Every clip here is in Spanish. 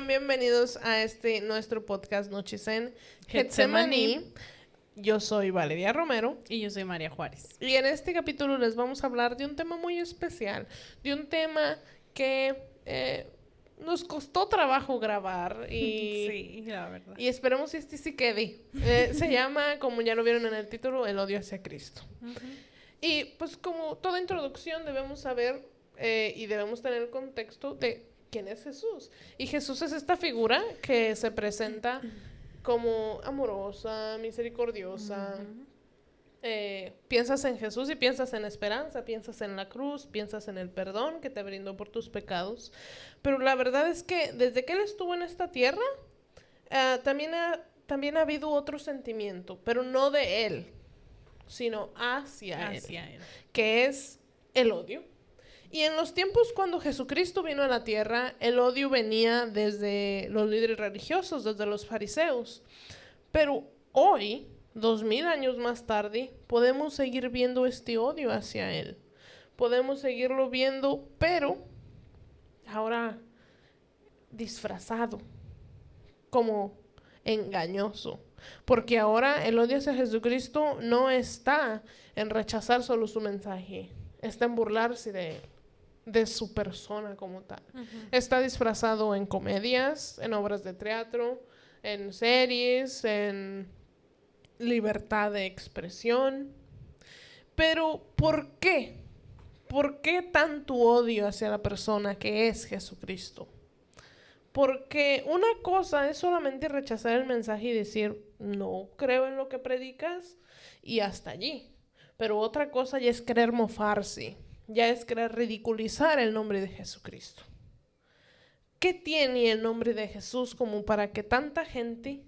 Sean bienvenidos a nuestro podcast Noches en Getsemaní. Yo soy Valeria Romero. Y yo soy María Juárez. Y en este capítulo les vamos a hablar de un tema muy especial, de un tema que nos costó trabajo grabar y, sí, la verdad. Y esperemos que sí quede. Se llama, como ya lo vieron en el título, El odio hacia Cristo. Y pues como toda introducción debemos saber y debemos tener el contexto de quién es Jesús. Y Jesús es esta figura que se presenta como amorosa, misericordiosa. Piensas en Jesús y piensas en esperanza, piensas en la cruz, piensas en el perdón que te brindó por tus pecados. Pero la verdad es que desde que Él estuvo en esta tierra, también ha habido otro sentimiento, pero no de Él, sino hacia él, que es el odio. Y en los tiempos cuando Jesucristo vino a la tierra, el odio venía desde los líderes religiosos, desde los fariseos. Pero hoy, 2000 años más tarde, podemos seguir viendo este odio hacia Él. Podemos seguirlo viendo, pero ahora disfrazado, como engañoso. Porque ahora el odio hacia Jesucristo no está en rechazar solo su mensaje, está en burlarse de su persona como tal. Está disfrazado en comedias, en obras de teatro, en series, en libertad de expresión. Pero ¿por qué? ¿Por qué tanto odio hacia la persona que es Jesucristo? Porque una cosa es solamente rechazar el mensaje y decir, no creo en lo que predicas, y hasta allí. Pero otra cosa ya es querer mofarse, ya es querer ridiculizar el nombre de Jesucristo. ¿Qué tiene el nombre de Jesús como para que tanta gente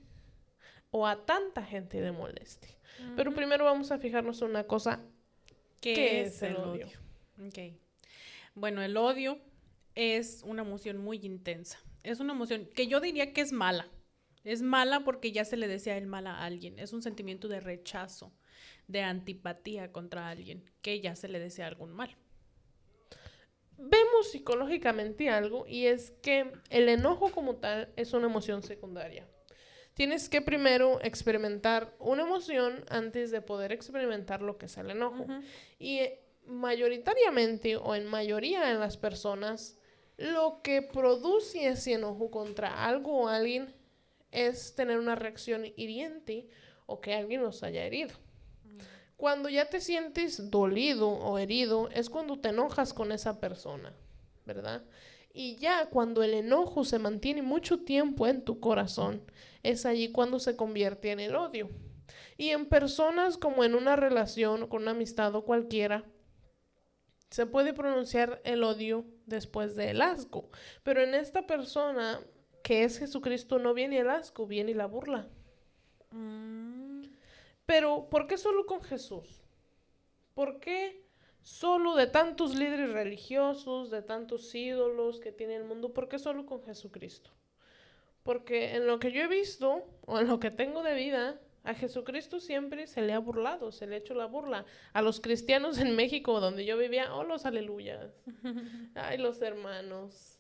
o a tanta gente le moleste? Pero primero vamos a fijarnos en una cosa. ¿Qué es el odio? Okay. Bueno, el odio es una emoción muy intensa. Es una emoción que yo diría que es mala. Es mala porque ya se le desea el mal a alguien. Es un sentimiento de rechazo, de antipatía contra alguien, que ya se le desea algún mal. Vemos psicológicamente algo, y es que el enojo como tal es una emoción secundaria. Tienes que primero experimentar una emoción antes de poder experimentar lo que es el enojo. Y mayoritariamente, o en mayoría de las personas, lo que produce ese enojo contra algo o alguien es tener una reacción hiriente o que alguien nos haya herido. Cuando ya te sientes dolido o herido es cuando te enojas con esa persona, ¿verdad? Y ya cuando el enojo se mantiene mucho tiempo en tu corazón, es allí cuando se convierte en el odio. Y en personas como en una relación, con una amistad o cualquiera, se puede pronunciar el odio después del asco. Pero en esta persona que es Jesucristo no viene el asco, viene la burla. Pero ¿por qué solo con Jesús? ¿Por qué solo de tantos líderes religiosos, de tantos ídolos que tiene el mundo? ¿Por qué solo con Jesucristo? Porque en lo que yo he visto, o en lo que tengo de vida, a Jesucristo siempre se le ha burlado, se le ha hecho la burla. A los cristianos en México, donde yo vivía, oh, los aleluyas. Ay, los hermanos.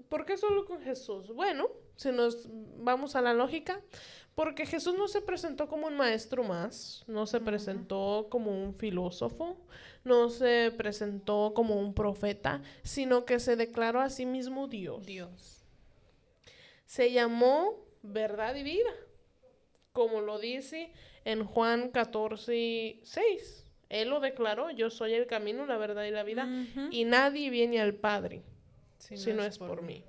¿Por qué solo con Jesús? Bueno, si nos vamos a la lógica, porque Jesús no se presentó como un maestro más, no se presentó como un filósofo, no se presentó como un profeta, sino que se declaró a sí mismo Dios. Se llamó verdad y vida, como lo dice en Juan 14:6. Él lo declaró, yo soy el camino, la verdad y la vida, y nadie viene al Padre si no es por mí.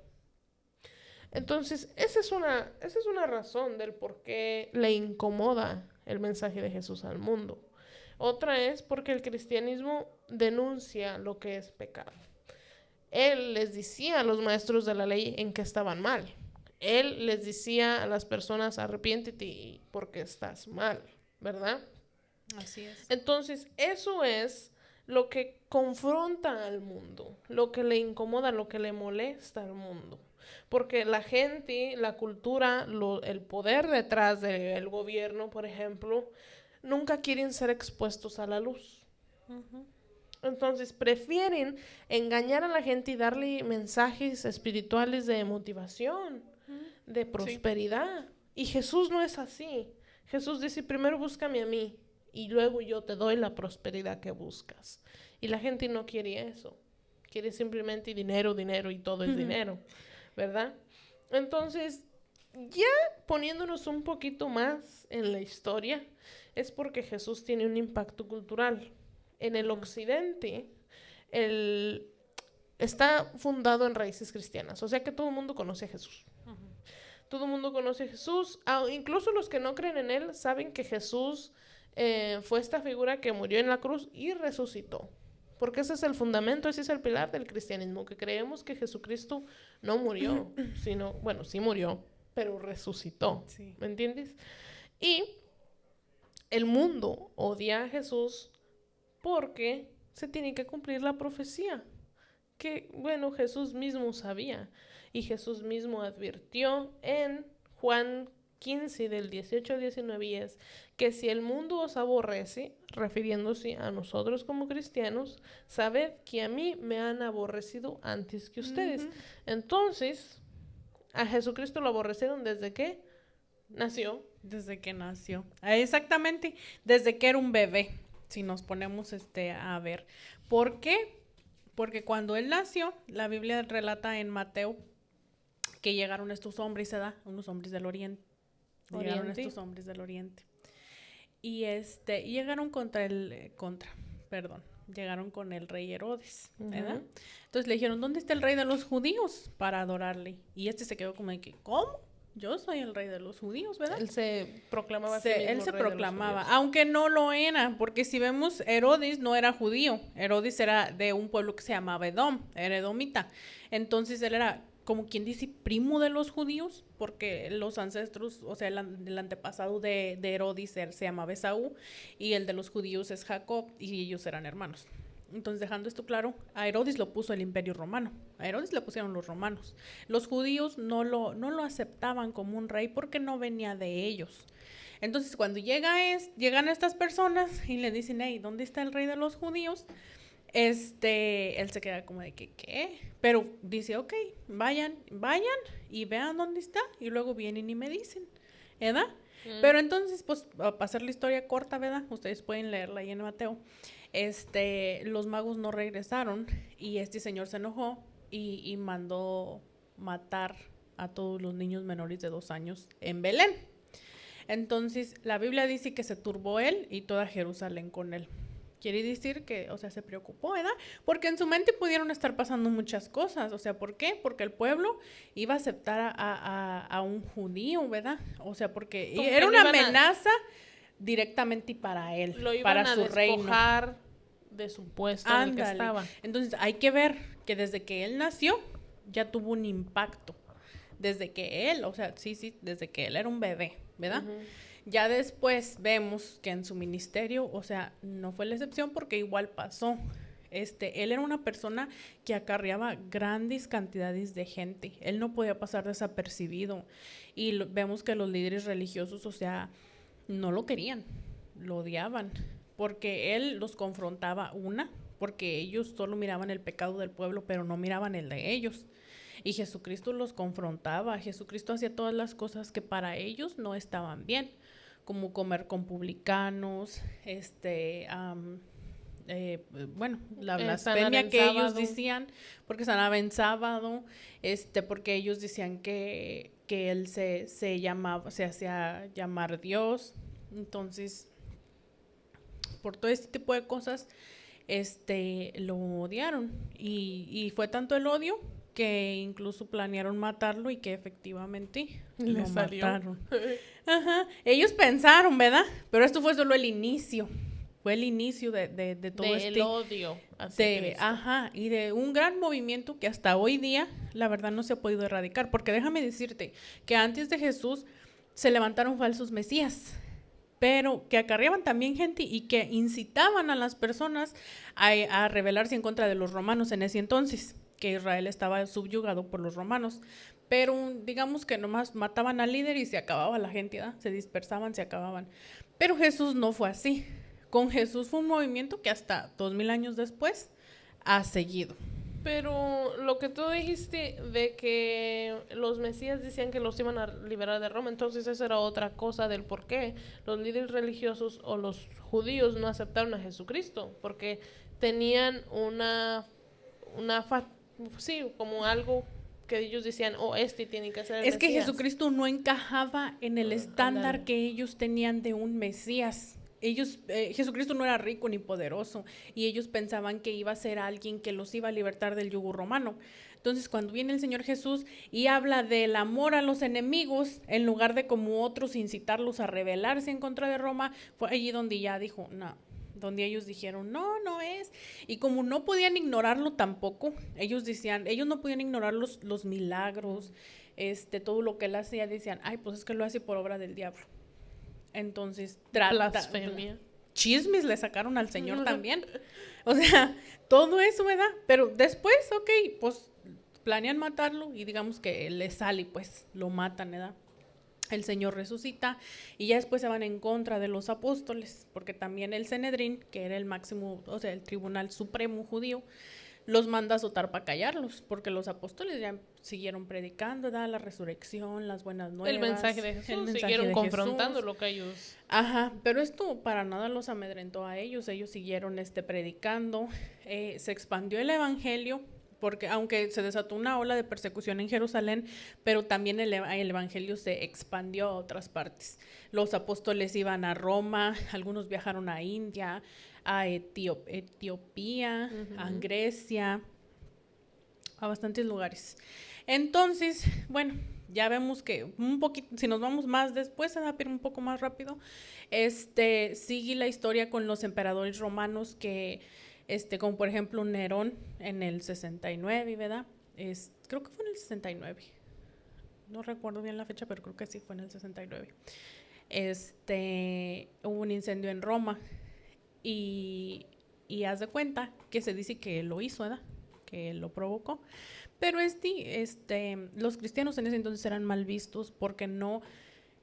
Entonces, esa es una razón del por qué le incomoda el mensaje de Jesús al mundo. Otra es porque el cristianismo denuncia lo que es pecado. Él les decía a los maestros de la ley en que estaban mal. Él les decía a las personas, arrepiéntete porque estás mal, ¿verdad? Así es. Entonces, eso es lo que confronta al mundo, lo que le incomoda, lo que le molesta al mundo. Porque la gente, la cultura, el poder detrás del gobierno, por ejemplo, nunca quieren ser expuestos a la luz. Entonces prefieren engañar a la gente y darle mensajes espirituales de motivación, de prosperidad. Y Jesús no es así. Jesús dice, primero búscame a mí y luego yo te doy la prosperidad que buscas. Y la gente no quiere eso. Quiere simplemente dinero, dinero y todo es dinero, ¿verdad? Entonces, ya poniéndonos un poquito más en la historia, es porque Jesús tiene un impacto cultural. En el occidente, está fundado en raíces cristianas, o sea que todo el mundo conoce a Jesús. Todo el mundo conoce a Jesús, incluso los que no creen en él saben que Jesús fue esta figura que murió en la cruz y resucitó. Porque ese es el fundamento, ese es el pilar del cristianismo, que creemos que Jesucristo no murió, sino, bueno, sí murió, pero resucitó, sí. ¿Me entiendes? Y el mundo odia a Jesús porque se tiene que cumplir la profecía, que, bueno, Jesús mismo sabía, y Jesús mismo advirtió en Juan 15, del 18 al 19, es que si el mundo os aborrece, refiriéndose a nosotros como cristianos, sabed que a mí me han aborrecido antes que ustedes. Entonces, a Jesucristo lo aborrecieron desde que nació. Desde que nació. Exactamente, desde que era un bebé, si nos ponemos a ver. ¿Por qué? Porque cuando él nació, la Biblia relata en Mateo que llegaron estos hombres, unos hombres del oriente. Llegaron estos hombres del oriente. Y llegaron llegaron con el rey Herodes, ¿verdad? Entonces le dijeron, ¿dónde está el rey de los judíos? Para adorarle. Y se quedó como de que, ¿cómo? Yo soy el rey de los judíos, ¿verdad? Él se proclamaba él se proclamaba, aunque no lo era, porque si vemos, Herodes no era judío. Herodes era de un pueblo que se llamaba Edom, era edomita. Entonces él era, como quien dice, primo de los judíos, porque los ancestros, o sea, el antepasado de Herodes se llamaba Esaú, y el de los judíos es Jacob, y ellos eran hermanos. Entonces, dejando esto claro, a Herodes lo puso el Imperio Romano. A Herodes le pusieron los romanos. Los judíos no lo aceptaban como un rey porque no venía de ellos. Entonces, cuando llegan estas personas y le dicen, hey, ¿dónde está el rey de los judíos? Él se queda como de que, ¿qué? Pero dice, ok, vayan y vean dónde está y luego vienen y me dicen, ¿verdad? Pero entonces, pues, para hacer la historia corta, ¿verdad? Ustedes pueden leerla ahí en Mateo. Los magos no regresaron y este señor se enojó y mandó matar a todos los niños menores de 2 años en Belén. Entonces, la Biblia dice que se turbó él y toda Jerusalén con él. Quiere decir que, o sea, se preocupó, ¿verdad? Porque en su mente pudieron estar pasando muchas cosas. O sea, ¿por qué? Porque el pueblo iba a aceptar a un judío, ¿verdad? O sea, porque era una amenaza directamente y para él, para su reino. De su puesto en el que estaba. Entonces, hay que ver que desde que él nació, ya tuvo un impacto. Desde que él, o sea, sí, desde que él era un bebé, ¿verdad? Ya después vemos que en su ministerio, o sea, no fue la excepción porque igual pasó. Él era una persona que acarreaba grandes cantidades de gente. Él no podía pasar desapercibido. Y vemos que los líderes religiosos, o sea, no lo querían, lo odiaban. Porque él los confrontaba, porque ellos solo miraban el pecado del pueblo, pero no miraban el de ellos. Y Jesucristo los confrontaba. Jesucristo hacía todas las cosas que para ellos no estaban bien, como comer con publicanos, la blasfemia que ellos decían, porque sanaba en sábado, porque ellos decían que él se hacía llamar Dios. Entonces, por todo este tipo de cosas, lo odiaron. Y fue tanto el odio que incluso planearon matarlo y que efectivamente lo mataron. Ajá. Ellos pensaron, ¿verdad? Pero esto fue solo el inicio. Fue el inicio de todo el odio hacia Cristo. Ajá, y de un gran movimiento que hasta hoy día, la verdad, no se ha podido erradicar. Porque déjame decirte que antes de Jesús se levantaron falsos mesías, pero que acarreaban también gente y que incitaban a las personas a rebelarse en contra de los romanos en ese entonces, que Israel estaba subyugado por los romanos. Pero digamos que nomás mataban al líder y se acababa la gente, ¿verdad? Se dispersaban, se acababan. Pero Jesús no fue así. con Jesús fue un movimiento que hasta 2000 años después ha seguido. Pero lo que tú dijiste de que los mesías decían que los iban a liberar de Roma, entonces esa era otra cosa del por qué los líderes religiosos o los judíos no aceptaron a Jesucristo, porque tenían sí, como algo que ellos decían, este tiene que ser el Es que Mesías. Jesucristo no encajaba en el estándar ándale. que ellos tenían de un Mesías. Jesucristo no era rico ni poderoso y ellos pensaban que iba a ser alguien que los iba a libertar del yugo romano. Entonces, cuando viene el Señor Jesús y habla del amor a los enemigos, en lugar de como otros incitarlos a rebelarse en contra de Roma, fue allí donde ya dijo, no, donde ellos dijeron, no es. Y como no podían ignorarlo tampoco, ellos no podían ignorar los milagros, todo lo que él hacía, decían, ay, pues es que lo hace por obra del diablo. Entonces, blasfemia. Chismes le sacaron al Señor también. O sea, todo eso, ¿verdad? Pero después, ok, pues planean matarlo y digamos que le sale y pues lo matan, ¿verdad? El Señor resucita y ya después se van en contra de los apóstoles, porque también el Sanedrín, que era el máximo, o sea, el tribunal supremo judío, los manda a azotar para callarlos, porque los apóstoles ya siguieron predicando, da la resurrección, las buenas nuevas. El mensaje de Jesús, siguieron confrontando lo que ellos... Ajá, pero esto para nada los amedrentó a ellos siguieron predicando, se expandió el evangelio, porque aunque se desató una ola de persecución en Jerusalén, pero también el evangelio se expandió a otras partes. Los apóstoles iban a Roma, algunos viajaron a India, a Etiopía, a Grecia, a bastantes lugares. Entonces, bueno, ya vemos que un poquito, si nos vamos más después, pero un poco más rápido, sigue la historia con los emperadores romanos que, como por ejemplo Nerón en el 69, ¿verdad? Creo que fue en el 69. No recuerdo bien la fecha, pero creo que sí fue en el 69. Hubo un incendio en Roma y haz de cuenta que se dice que él lo hizo, ¿verdad? Que él lo provocó. Pero los cristianos en ese entonces eran mal vistos porque no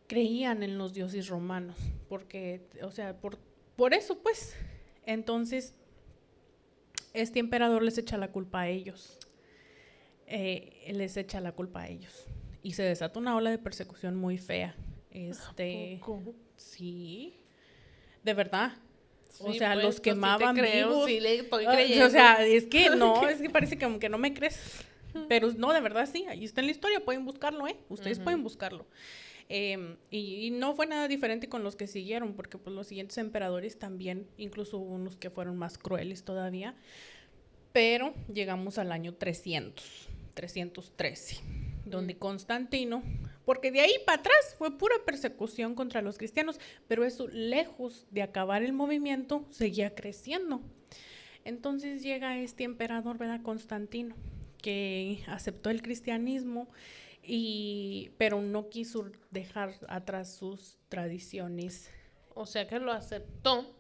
creían en los dioses romanos, porque, o sea, por eso, pues. Entonces, este emperador les echa la culpa a ellos. Y se desata una ola de persecución muy fea. ¿Poco? Sí, de verdad. Sí, o sea, pues, los quemaban sí te creo, vivos. Sí, le estoy creyendo. O sea, es que no, es que parece que no me crees. Pero no, de verdad sí, ahí está en la historia, pueden buscarlo, ustedes pueden buscarlo. Y no fue nada diferente con los que siguieron, porque pues los siguientes emperadores también, incluso hubo unos que fueron más crueles todavía, pero llegamos al año 313, donde Constantino, porque de ahí para atrás fue pura persecución contra los cristianos, pero eso, lejos de acabar el movimiento, seguía creciendo. Entonces llega este emperador, ¿verdad? Constantino, que aceptó el cristianismo, pero no quiso dejar atrás sus tradiciones. O sea que lo aceptó.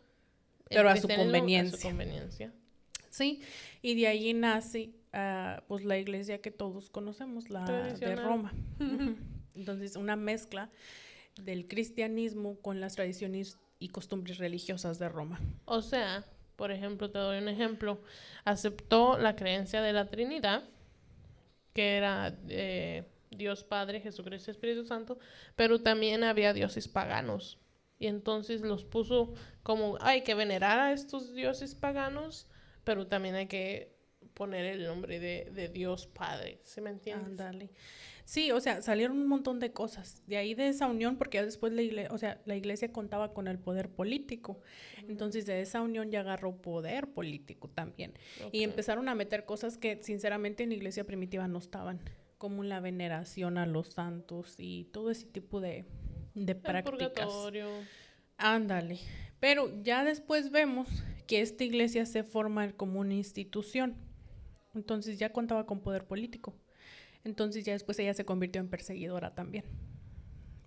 Pero a su conveniencia. A su conveniencia. Sí, y de ahí nace pues la iglesia que todos conocemos, la de Roma. Entonces, una mezcla del cristianismo con las tradiciones y costumbres religiosas de Roma. O sea, por ejemplo, te doy un ejemplo. Aceptó la creencia de la Trinidad, que era Dios Padre, Jesucristo y Espíritu Santo, pero también había dioses paganos. Y entonces los puso como, hay que venerar a estos dioses paganos, pero también hay que poner el nombre de Dios Padre, ¿sí me entiendes? Ándale. Sí, o sea, salieron un montón de cosas. De ahí de esa unión, porque ya después la iglesia contaba con el poder político. Entonces de esa unión ya agarró poder político también. Y empezaron a meter cosas que sinceramente en la iglesia primitiva no estaban, como la veneración a los santos y todo ese tipo de prácticas. Purgatorio. Ándale. Pero ya después vemos que esta iglesia se forma como una institución. Entonces ya contaba con poder político. Entonces ya después ella se convirtió en perseguidora también.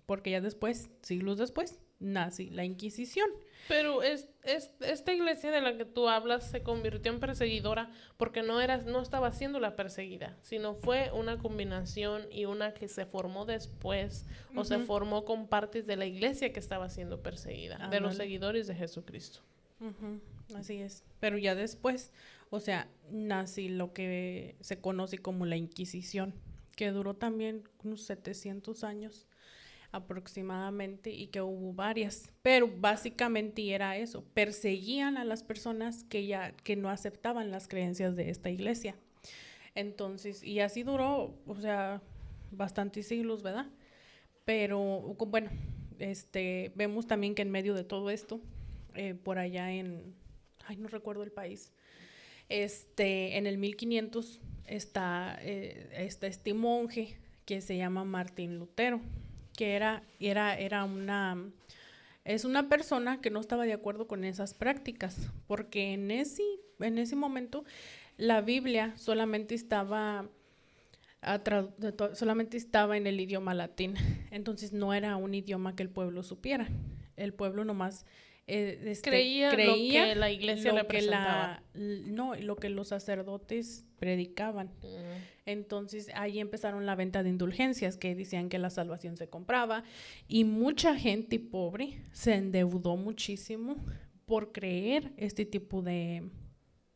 Porque ya después, siglos después, nace la Inquisición. Pero esta iglesia de la que tú hablas se convirtió en perseguidora porque no estaba siendo la perseguida, sino fue una combinación y una que se formó después o se formó con partes de la iglesia que estaba siendo perseguida, de los seguidores de Jesucristo. Ujú, así es. Pero ya después, o sea, nací lo que se conoce como la Inquisición, que duró también unos 700 años aproximadamente y que hubo varias, pero básicamente era eso, perseguían a las personas que no aceptaban las creencias de esta iglesia. Entonces, y así duró, o sea, bastantes siglos, ¿verdad? Pero bueno, vemos también que en medio de todo esto, por allá ay, no recuerdo el país, en el 1500 está este monje que se llama Martín Lutero, que es una persona que no estaba de acuerdo con esas prácticas, porque en ese momento la Biblia solamente estaba en el idioma latín, entonces no era un idioma que el pueblo supiera. El pueblo nomás Creía lo creía que la iglesia le presentaba. no, lo que los sacerdotes predicaban. Entonces ahí empezaron la venta de indulgencias, que decían que la salvación se compraba, y mucha gente pobre se endeudó muchísimo por creer este tipo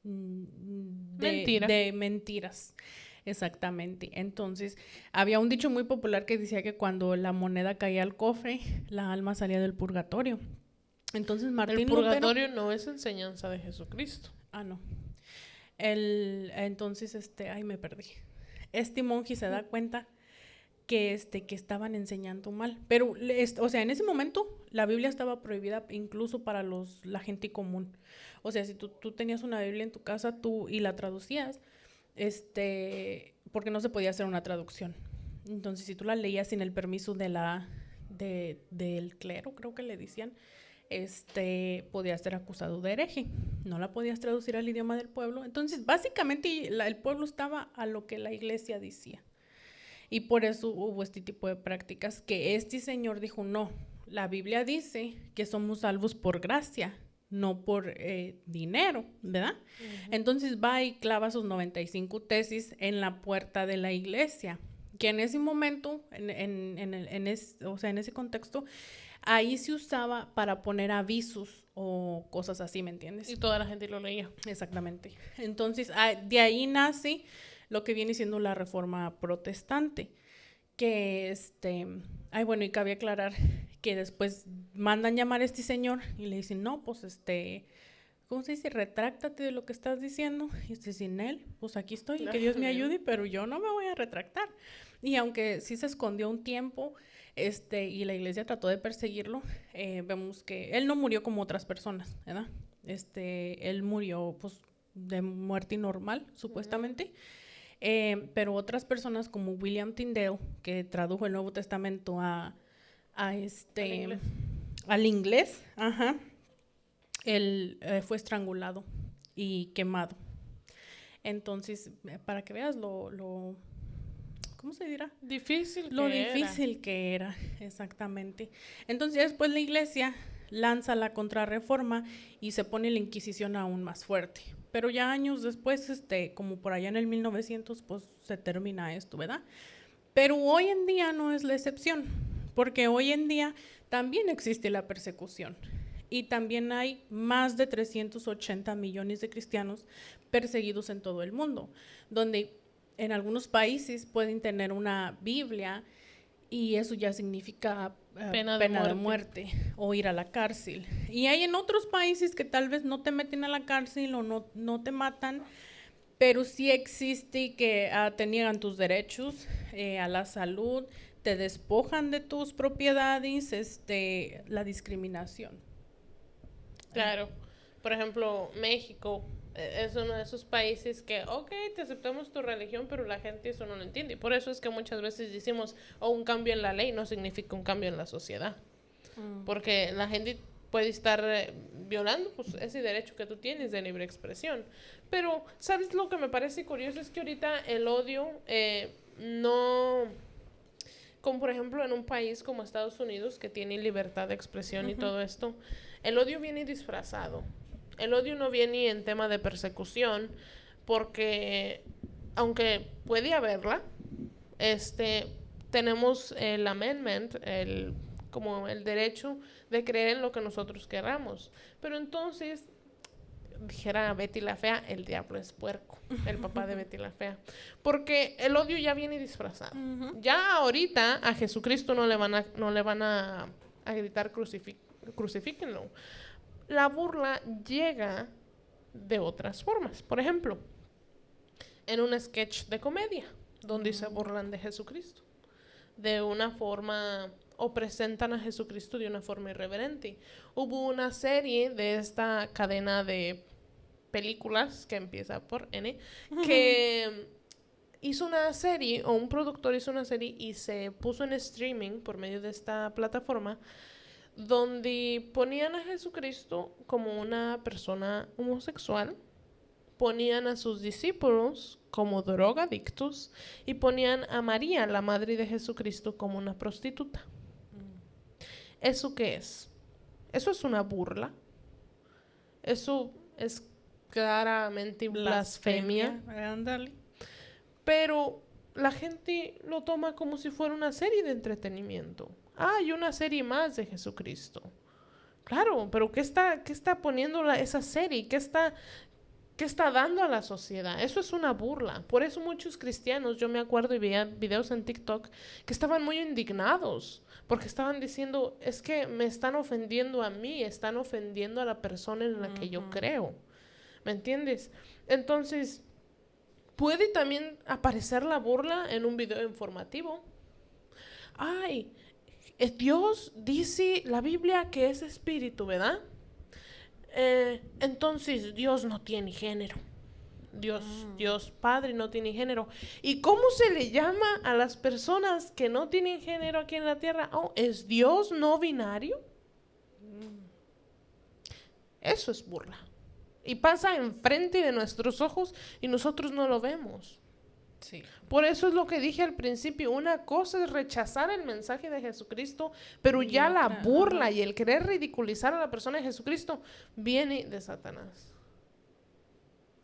Mentira. de mentiras. Exactamente. Entonces, había un dicho muy popular que decía que cuando la moneda caía al cofre, la alma salía del purgatorio. Entonces, El Martín purgatorio Lutero... no es enseñanza de Jesucristo. Ah, no. Entonces, ay, me perdí. Este monje se da cuenta que estaban enseñando mal. Pero, o sea, en ese momento la Biblia estaba prohibida incluso para la gente común. O sea, si tú tenías una Biblia en tu casa y la traducías, porque no se podía hacer una traducción. Entonces, si tú la leías sin el permiso del clero, creo que le decían, podías ser acusado de hereje. No la podías traducir al idioma del pueblo. Entonces, básicamente, el pueblo estaba a lo que la iglesia decía. Y por eso hubo este tipo de prácticas que este señor dijo, no, la Biblia dice que somos salvos por gracia, no por dinero, ¿verdad? Entonces va y clava sus 95 tesis en la puerta de la iglesia, que en ese momento, o sea, en ese contexto, ahí se usaba para poner avisos o cosas así, ¿me entiendes? Y toda la gente lo leía. Exactamente. Entonces, de ahí nace lo que viene siendo la Reforma Protestante, que ay, bueno, y cabe aclarar que después mandan llamar a este señor y le dicen, no, pues ¿cómo se dice? Retráctate de lo que estás diciendo. Y sin él, pues aquí estoy, y que Dios me ayude, pero yo no me voy a retractar. Y aunque sí se escondió un tiempo, y la iglesia trató de perseguirlo, vemos que él no murió como otras personas, ¿verdad? Él murió, pues, de muerte normal, supuestamente. Pero otras personas como William Tyndale, que tradujo el Nuevo Testamento al inglés, ajá, él fue estrangulado y quemado. Entonces, para que veas ¿cómo se dirá? Lo difícil que era, exactamente. Entonces, después la iglesia lanza la contrarreforma y se pone la Inquisición aún más fuerte. Pero ya años después, como por allá en el 1900, pues se termina esto, ¿verdad? Pero hoy en día no es la excepción, porque hoy en día también existe la persecución. Y también hay más de 380 millones de cristianos perseguidos en todo el mundo, donde en algunos países pueden tener una Biblia y eso ya significa pena de muerte o ir a la cárcel. Y hay en otros países que tal vez no te meten a la cárcel o no te matan, pero sí existe que te niegan tus derechos a la salud, te despojan de tus propiedades, la discriminación. Claro. Por ejemplo, México es uno de esos países que, ok, te aceptamos tu religión, pero la gente eso no lo entiende. Por eso es que muchas veces decimos, un cambio en la ley no significa un cambio en la sociedad. Porque la gente puede estar violando pues ese derecho que tú tienes de libre expresión. Pero, ¿sabes lo que me parece curioso? Es que ahorita el odio no... Como por ejemplo en un país como Estados Unidos, que tiene libertad de expresión y todo esto, el odio viene disfrazado. El odio no viene en tema de persecución, porque aunque puede haberla, tenemos el amendment, como el derecho de creer en lo que nosotros queramos. Pero entonces dijera Betty la Fea, el diablo es puerco, el papá de Betty la Fea. Porque el odio ya viene disfrazado. Ya ahorita a Jesucristo no le van a gritar crucifíquenlo. La burla llega de otras formas. Por ejemplo, en un sketch de comedia, donde se burlan de Jesucristo. De una forma, o presentan a Jesucristo de una forma irreverente. Hubo una serie de esta cadena de películas, que empieza por N, que hizo una serie, o un productor hizo una serie y se puso en streaming por medio de esta plataforma, donde ponían a Jesucristo como una persona homosexual, ponían a sus discípulos como drogadictos y ponían a María, la madre de Jesucristo, como una prostituta. ¿Eso qué es? Eso es una burla. Eso es claramente blasfemia. Ándale. Pero la gente lo toma como si fuera una serie de entretenimiento. Hay una serie más de Jesucristo. Claro, pero ¿qué está poniendo esa serie? ¿Qué está dando a la sociedad? Eso es una burla. Por eso muchos cristianos, yo me acuerdo y veía videos en TikTok, que estaban muy indignados, porque estaban diciendo, es que me están ofendiendo a mí, están ofendiendo a la persona en la que yo creo. ¿Me entiendes? Entonces, puede también aparecer la burla en un video informativo. Ay, Dios dice la Biblia que es espíritu, ¿verdad? Entonces Dios no tiene género. Dios Padre no tiene género. ¿Y cómo se le llama a las personas que no tienen género aquí en la tierra? Oh, ¿es Dios no binario? Eso es burla. Y pasa enfrente de nuestros ojos y nosotros no lo vemos. Sí. Por eso es lo que dije al principio, una cosa es rechazar el mensaje de Jesucristo, pero ya la burla y el querer ridiculizar a la persona de Jesucristo viene de Satanás.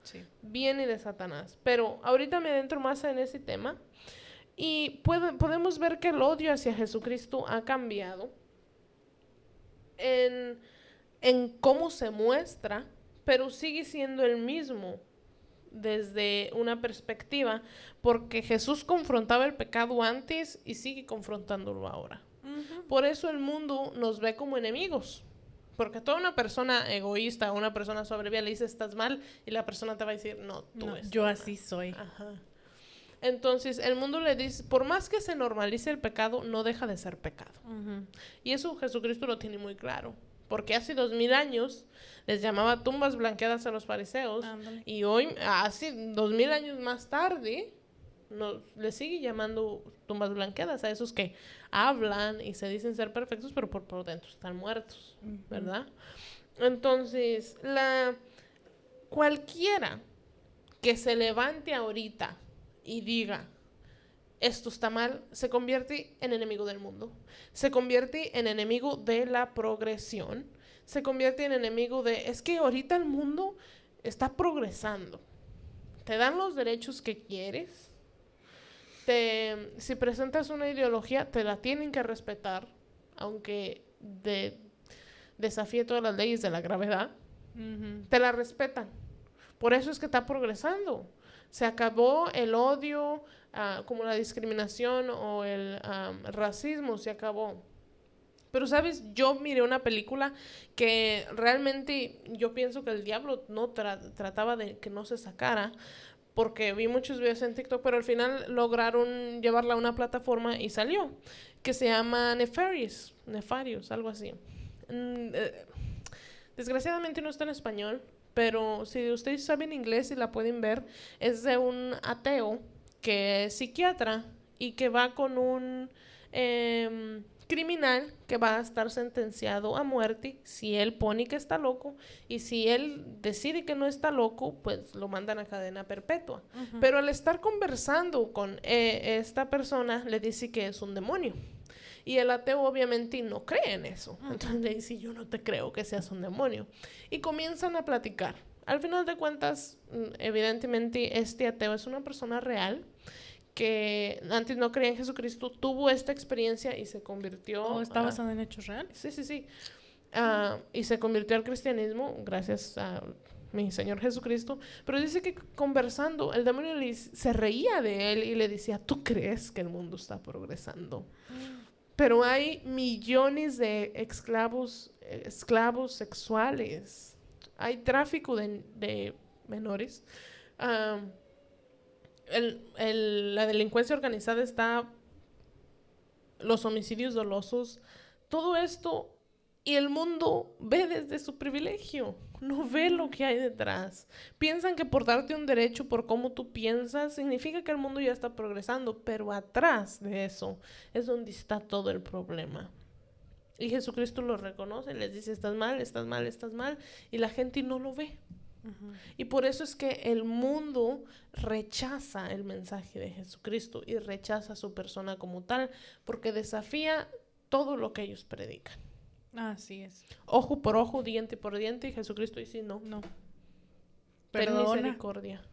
Sí. Viene de Satanás. Pero ahorita me adentro más en ese tema y podemos ver que el odio hacia Jesucristo ha cambiado en cómo se muestra, pero sigue siendo el mismo desde una perspectiva, porque Jesús confrontaba el pecado antes y sigue confrontándolo ahora. Por eso el mundo nos ve como enemigos, porque toda una persona egoísta, una persona soberbia le dice estás mal y la persona te va a decir no, yo así soy. Ajá. Entonces el mundo le dice, por más que se normalice el pecado, no deja de ser pecado. Y eso Jesucristo lo tiene muy claro. Porque hace 2000 años les llamaba tumbas blanqueadas a los fariseos. Ándale. Y hoy, hace 2000 años más tarde, les sigue llamando tumbas blanqueadas a esos que hablan y se dicen ser perfectos, pero por dentro están muertos, ¿verdad? Entonces, cualquiera que se levante ahorita y diga esto está mal, se convierte en enemigo del mundo, se convierte en enemigo de la progresión, se convierte en enemigo es que ahorita el mundo está progresando, te dan los derechos que quieres, si presentas una ideología te la tienen que respetar, aunque desafíe todas las leyes de la gravedad, te la respetan, por eso es que está progresando. Se acabó el odio, como la discriminación o el racismo, se acabó. Pero, ¿sabes? Yo miré una película que realmente yo pienso que el diablo no trataba de que no se sacara, porque vi muchos videos en TikTok, pero al final lograron llevarla a una plataforma y salió, que se llama Nefarious, algo así. Desgraciadamente no está en español, pero si ustedes saben inglés y la pueden ver, es de un ateo que es psiquiatra y que va con un criminal que va a estar sentenciado a muerte si él pone que está loco, y si él decide que no está loco, pues lo mandan a cadena perpetua. Pero al estar conversando con esta persona, le dice que es un demonio. Y el ateo obviamente no cree en eso. Entonces le dice, yo no te creo que seas un demonio. Y comienzan a platicar. Al final de cuentas, evidentemente, este ateo es una persona real que antes no creía en Jesucristo, tuvo esta experiencia y se convirtió... ¿Está basada en hechos reales? Sí. Y se convirtió al cristianismo gracias a mi Señor Jesucristo, pero dice que conversando, el demonio se reía de él y le decía, ¿tú crees que el mundo está progresando? Pero hay millones de esclavos sexuales, hay tráfico de menores, la delincuencia organizada está, los homicidios dolosos, todo esto, y el mundo ve desde su privilegio, no ve lo que hay detrás. Piensan que por darte un derecho por cómo tú piensas, significa que el mundo ya está progresando, pero atrás de eso es donde está todo el problema. Y Jesucristo lo reconoce, les dice, estás mal, estás mal, estás mal, y la gente no lo ve. Y por eso es que el mundo rechaza el mensaje de Jesucristo y rechaza su persona como tal, porque desafía todo lo que ellos predican. Así es. Ojo por ojo, diente por diente, y Jesucristo dice no. No. Ten Perdona. misericordia.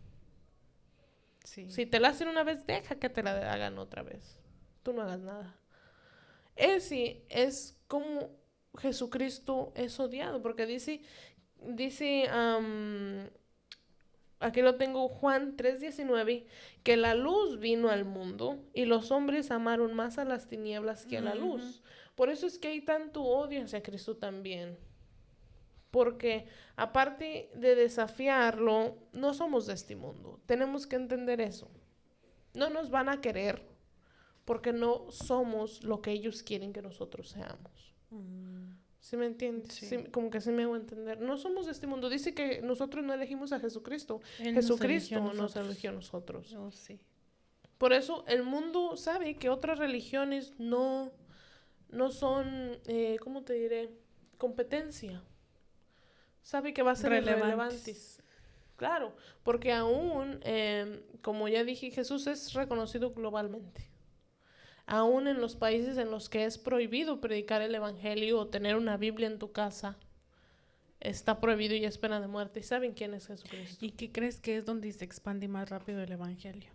Sí. Si te la hacen una vez, deja que te la hagan otra vez. Tú no hagas nada. Ese es como Jesucristo es odiado, porque dice aquí lo tengo, Juan 3:19, que la luz vino al mundo y los hombres amaron más a las tinieblas que a la luz. Por eso es que hay tanto odio hacia Cristo también. Porque aparte de desafiarlo, no somos de este mundo. Tenemos que entender eso. No nos van a querer porque no somos lo que ellos quieren que nosotros seamos. ¿Sí me entiendes? Sí. Sí, como que sí me hago entender. No somos de este mundo. Dice que nosotros no elegimos a Jesucristo. Él Jesucristo nos nos eligió a nosotros. Oh, sí. Por eso el mundo sabe que otras religiones no son, ¿cómo te diré? Competencia. Sabe que va a ser irrelevantes. Claro, porque aún, como ya dije, Jesús es reconocido globalmente. Aún en los países en los que es prohibido predicar el evangelio o tener una Biblia en tu casa, está prohibido y es pena de muerte. ¿Y saben quién es Jesucristo? ¿Y qué crees que es donde se expande más rápido el evangelio?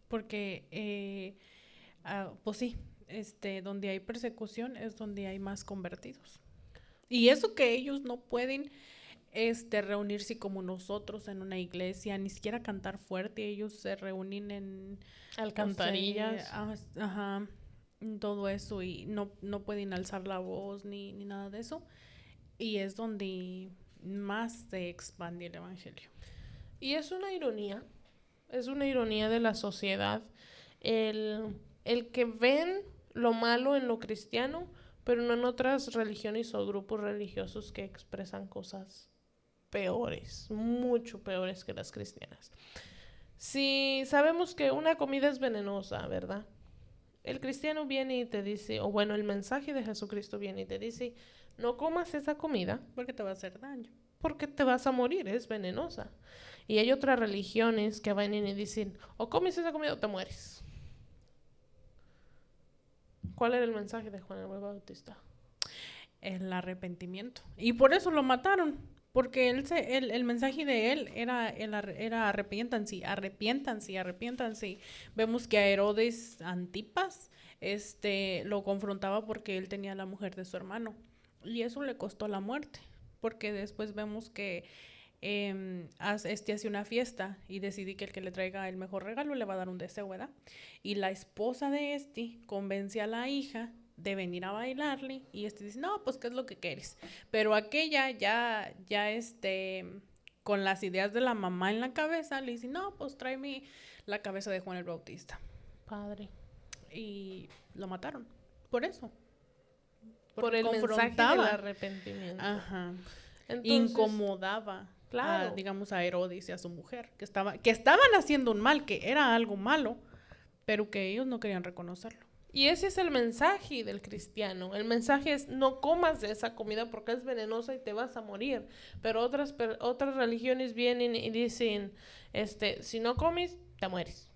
Porque, pues sí, donde hay persecución es donde hay más convertidos. Y eso que ellos no pueden reunirse como nosotros en una iglesia, ni siquiera cantar fuerte, ellos se reúnen en alcantarillas, ajá, todo eso, y no pueden alzar la voz ni nada de eso, y es donde más se expande el evangelio. Y es una ironía de la sociedad el que ven lo malo en lo cristiano, pero no en otras religiones o grupos religiosos que expresan cosas peores, mucho peores que las cristianas. Si sabemos que una comida es venenosa, ¿verdad? El cristiano viene y te dice, o bueno, el mensaje de Jesucristo viene y te dice, no comas esa comida porque te va a hacer daño. Porque te vas a morir, es venenosa. Y hay otras religiones que van y dicen, o comes esa comida o te mueres. ¿Cuál era el mensaje de Juan el Bautista? El arrepentimiento. Y por eso lo mataron. Porque el mensaje de él era arrepiéntanse. Vemos que a Herodes Antipas lo confrontaba porque él tenía a la mujer de su hermano. Y eso le costó la muerte. Porque después vemos que hace una fiesta y decidí que el que le traiga el mejor regalo le va a dar un deseo, ¿verdad? Y la esposa de convence a la hija de venir a bailarle y dice, no, pues, ¿qué es lo que quieres? Pero aquella ya con las ideas de la mamá en la cabeza, le dice, no, pues, tráeme la cabeza de Juan el Bautista. Padre. Y lo mataron. Por eso. Por el mensaje del arrepentimiento. Ajá. Entonces, incomodaba, claro, digamos, a Herodes y a su mujer, que estaban haciendo un mal, que era algo malo, pero que ellos no querían reconocerlo. Y ese es el mensaje del cristiano. El mensaje es, no comas de esa comida porque es venenosa y te vas a morir. Pero otras religiones vienen y dicen, si no comes, te mueres.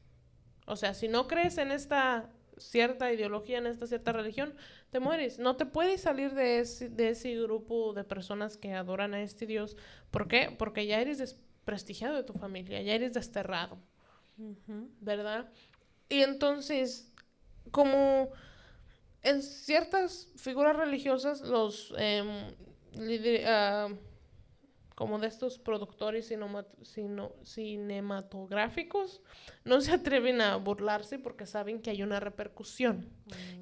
O sea, si no crees en esta cierta ideología, en esta cierta religión, te mueres. No te puedes salir de ese grupo de personas que adoran a este Dios. ¿Por qué? Porque ya eres desprestigiado de tu familia, ya eres desterrado. ¿Verdad? Y entonces, como en ciertas figuras religiosas, como de estos productores cinematográficos, no se atreven a burlarse porque saben que hay una repercusión.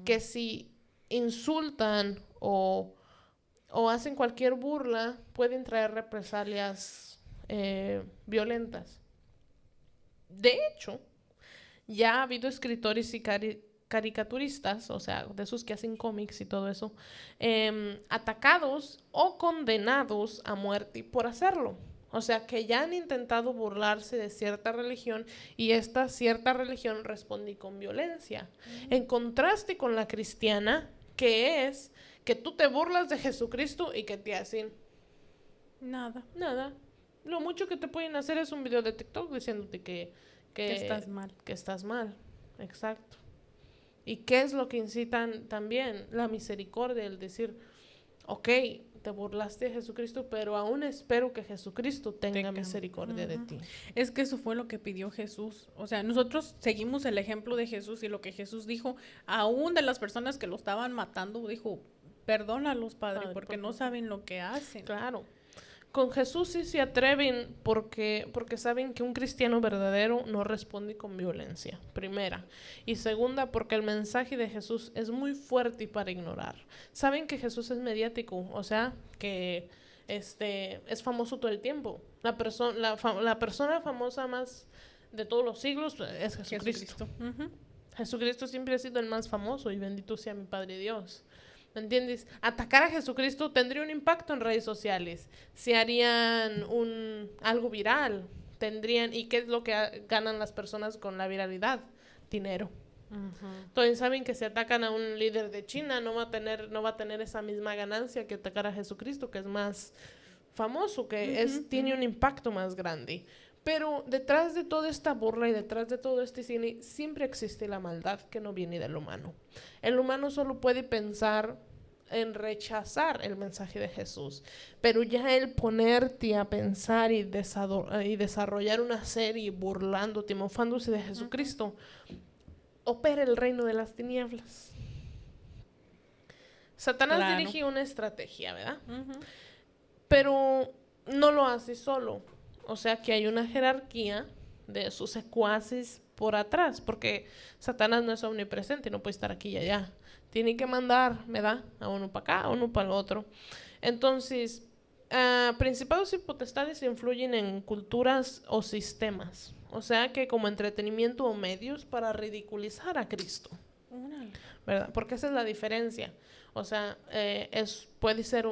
Que si insultan o hacen cualquier burla, pueden traer represalias violentas. De hecho, ya ha habido escritores y caricaturistas, o sea, de esos que hacen cómics y todo eso, atacados o condenados a muerte por hacerlo. O sea, que ya han intentado burlarse de cierta religión y esta cierta religión responde con violencia. En contraste con la cristiana, que es que tú te burlas de Jesucristo y que te hacen Nada. nada. Lo mucho que te pueden hacer es un video de TikTok diciéndote que estás mal. Que estás mal. Exacto. ¿Y qué es lo que incitan también? La misericordia, el decir, ok, te burlaste de Jesucristo, pero aún espero que Jesucristo tenga misericordia de ti. Es que eso fue lo que pidió Jesús. O sea, nosotros seguimos el ejemplo de Jesús y lo que Jesús dijo, aún de las personas que lo estaban matando, dijo, perdónalos, Padre, porque no saben lo que hacen. Claro. Con Jesús sí se atreven porque saben que un cristiano verdadero no responde con violencia, primera. Y segunda, porque el mensaje de Jesús es muy fuerte y para ignorar. Saben que Jesús es mediático, o sea, que es famoso todo el tiempo. La persona famosa más de todos los siglos es Jesucristo. Jesucristo siempre ha sido el más famoso y bendito sea mi Padre Dios. ¿Me entiendes? Atacar a Jesucristo tendría un impacto en redes sociales. Se harían algo viral. ¿Y qué es lo que ganan las personas con la viralidad? Dinero. Entonces saben que si atacan a un líder de China no va a tener esa misma ganancia que atacar a Jesucristo, que es más famoso, que tiene un impacto más grande. Pero detrás de toda esta burla y detrás de todo este cine siempre existe la maldad que no viene del humano. El humano solo puede pensar en rechazar el mensaje de Jesús, pero ya el ponerte a pensar y desarrollar una serie burlándote, mofándose de Jesucristo, opera el reino de las tinieblas. Satanás dirige una estrategia, ¿verdad? Pero no lo hace solo. O sea que hay una jerarquía de sus secuaces por atrás, porque Satanás no es omnipresente, no puede estar aquí y allá. Tiene que mandar, ¿verdad? A uno para acá, a uno para el otro. Entonces, principados y potestades influyen en culturas o sistemas. O sea que como entretenimiento o medios para ridiculizar a Cristo. ¿Verdad? Porque esa es la diferencia. O sea, puede ser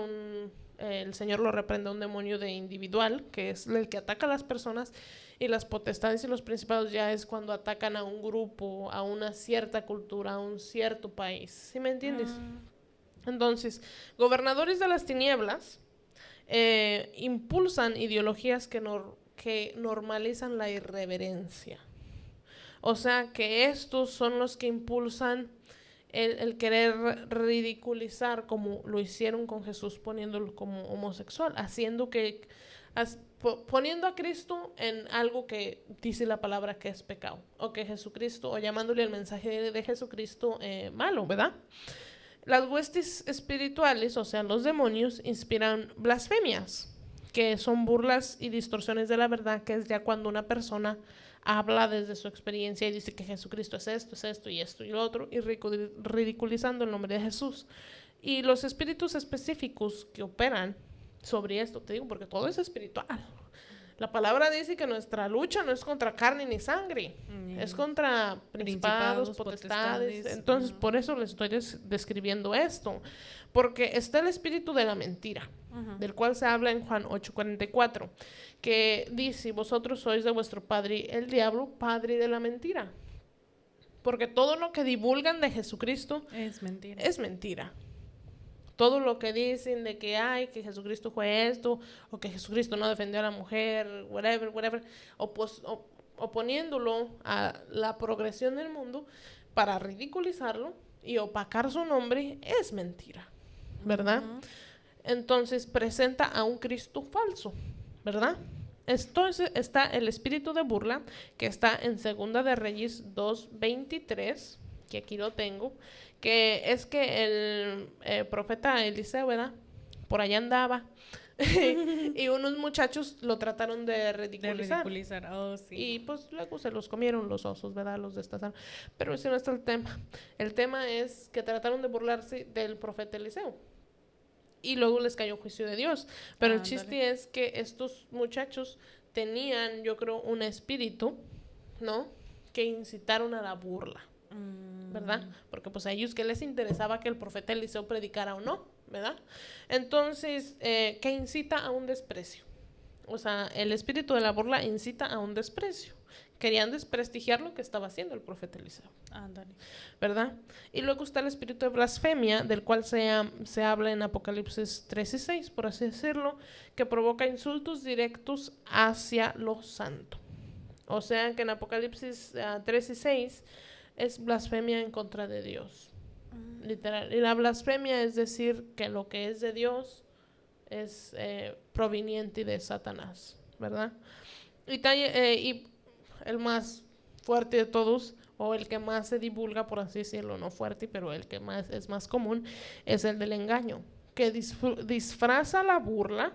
el Señor lo reprende a un demonio de individual, que es el que ataca a las personas, y las potestades y los principados ya es cuando atacan a un grupo, a una cierta cultura, a un cierto país. ¿Sí me entiendes? Entonces, gobernadores de las tinieblas impulsan ideologías que normalizan la irreverencia. O sea, que estos son los que impulsan el querer ridiculizar, como lo hicieron con Jesús, poniéndolo como homosexual, poniendo a Cristo en algo que dice la palabra que es pecado, o que Jesucristo, o llamándole el mensaje de Jesucristo malo, ¿verdad? Las huestes espirituales, o sea, los demonios, inspiran blasfemias, que son burlas y distorsiones de la verdad, que es ya cuando una persona habla desde su experiencia y dice que Jesucristo es esto y esto y lo otro, y ridiculizando el nombre de Jesús. Y los espíritus específicos que operan sobre esto, te digo, porque todo es espiritual. La palabra dice que nuestra lucha no es contra carne ni sangre, es contra principados, potestades. Entonces, por eso les estoy describiendo esto, porque está el espíritu de la mentira, del cual se habla en Juan 8:44, que dice, vosotros sois de vuestro padre el diablo, padre de la mentira. Porque todo lo que divulgan de Jesucristo es mentira. Todo lo que dicen de que Jesucristo fue esto, o que Jesucristo no defendió a la mujer, whatever, oponiéndolo a la progresión del mundo para ridiculizarlo y opacar su nombre, es mentira, ¿verdad? Entonces presenta a un Cristo falso, ¿verdad? Entonces está el espíritu de burla, que está en Segunda de Reyes 2:23, que aquí lo tengo, que es que el profeta Eliseo, ¿verdad? Por allá andaba Y unos muchachos lo trataron de De ridiculizar. ridiculizar. Oh, sí. Y pues luego se los comieron los osos, ¿verdad? Los destazaron. Pero ese no es el tema. El tema es que trataron de burlarse del profeta Eliseo. Y luego les cayó juicio de Dios. Pero el Ándale. chiste es que estos muchachos tenían, yo creo, un espíritu, ¿no? Que incitaron a la burla, ¿verdad? Porque pues a ellos que les interesaba que el profeta Eliseo predicara o no, ¿verdad? Entonces, que incita a un desprecio. O sea, el espíritu de la burla incita a un desprecio. Querían desprestigiar lo que estaba haciendo el profeta Eliseo, Ándale. ¿verdad? Y luego está el espíritu de blasfemia, del cual se habla en Apocalipsis 3 y 6, por así decirlo, que provoca insultos directos hacia lo santo. O sea que en Apocalipsis 3 y 6 es blasfemia en contra de Dios. Literal. Y la blasfemia es decir que lo que es de Dios es proveniente de Satanás, ¿verdad? Y el más fuerte de todos, o el que más se divulga, por así decirlo, no fuerte, pero el que más es más común, es el del engaño, que disfraza la burla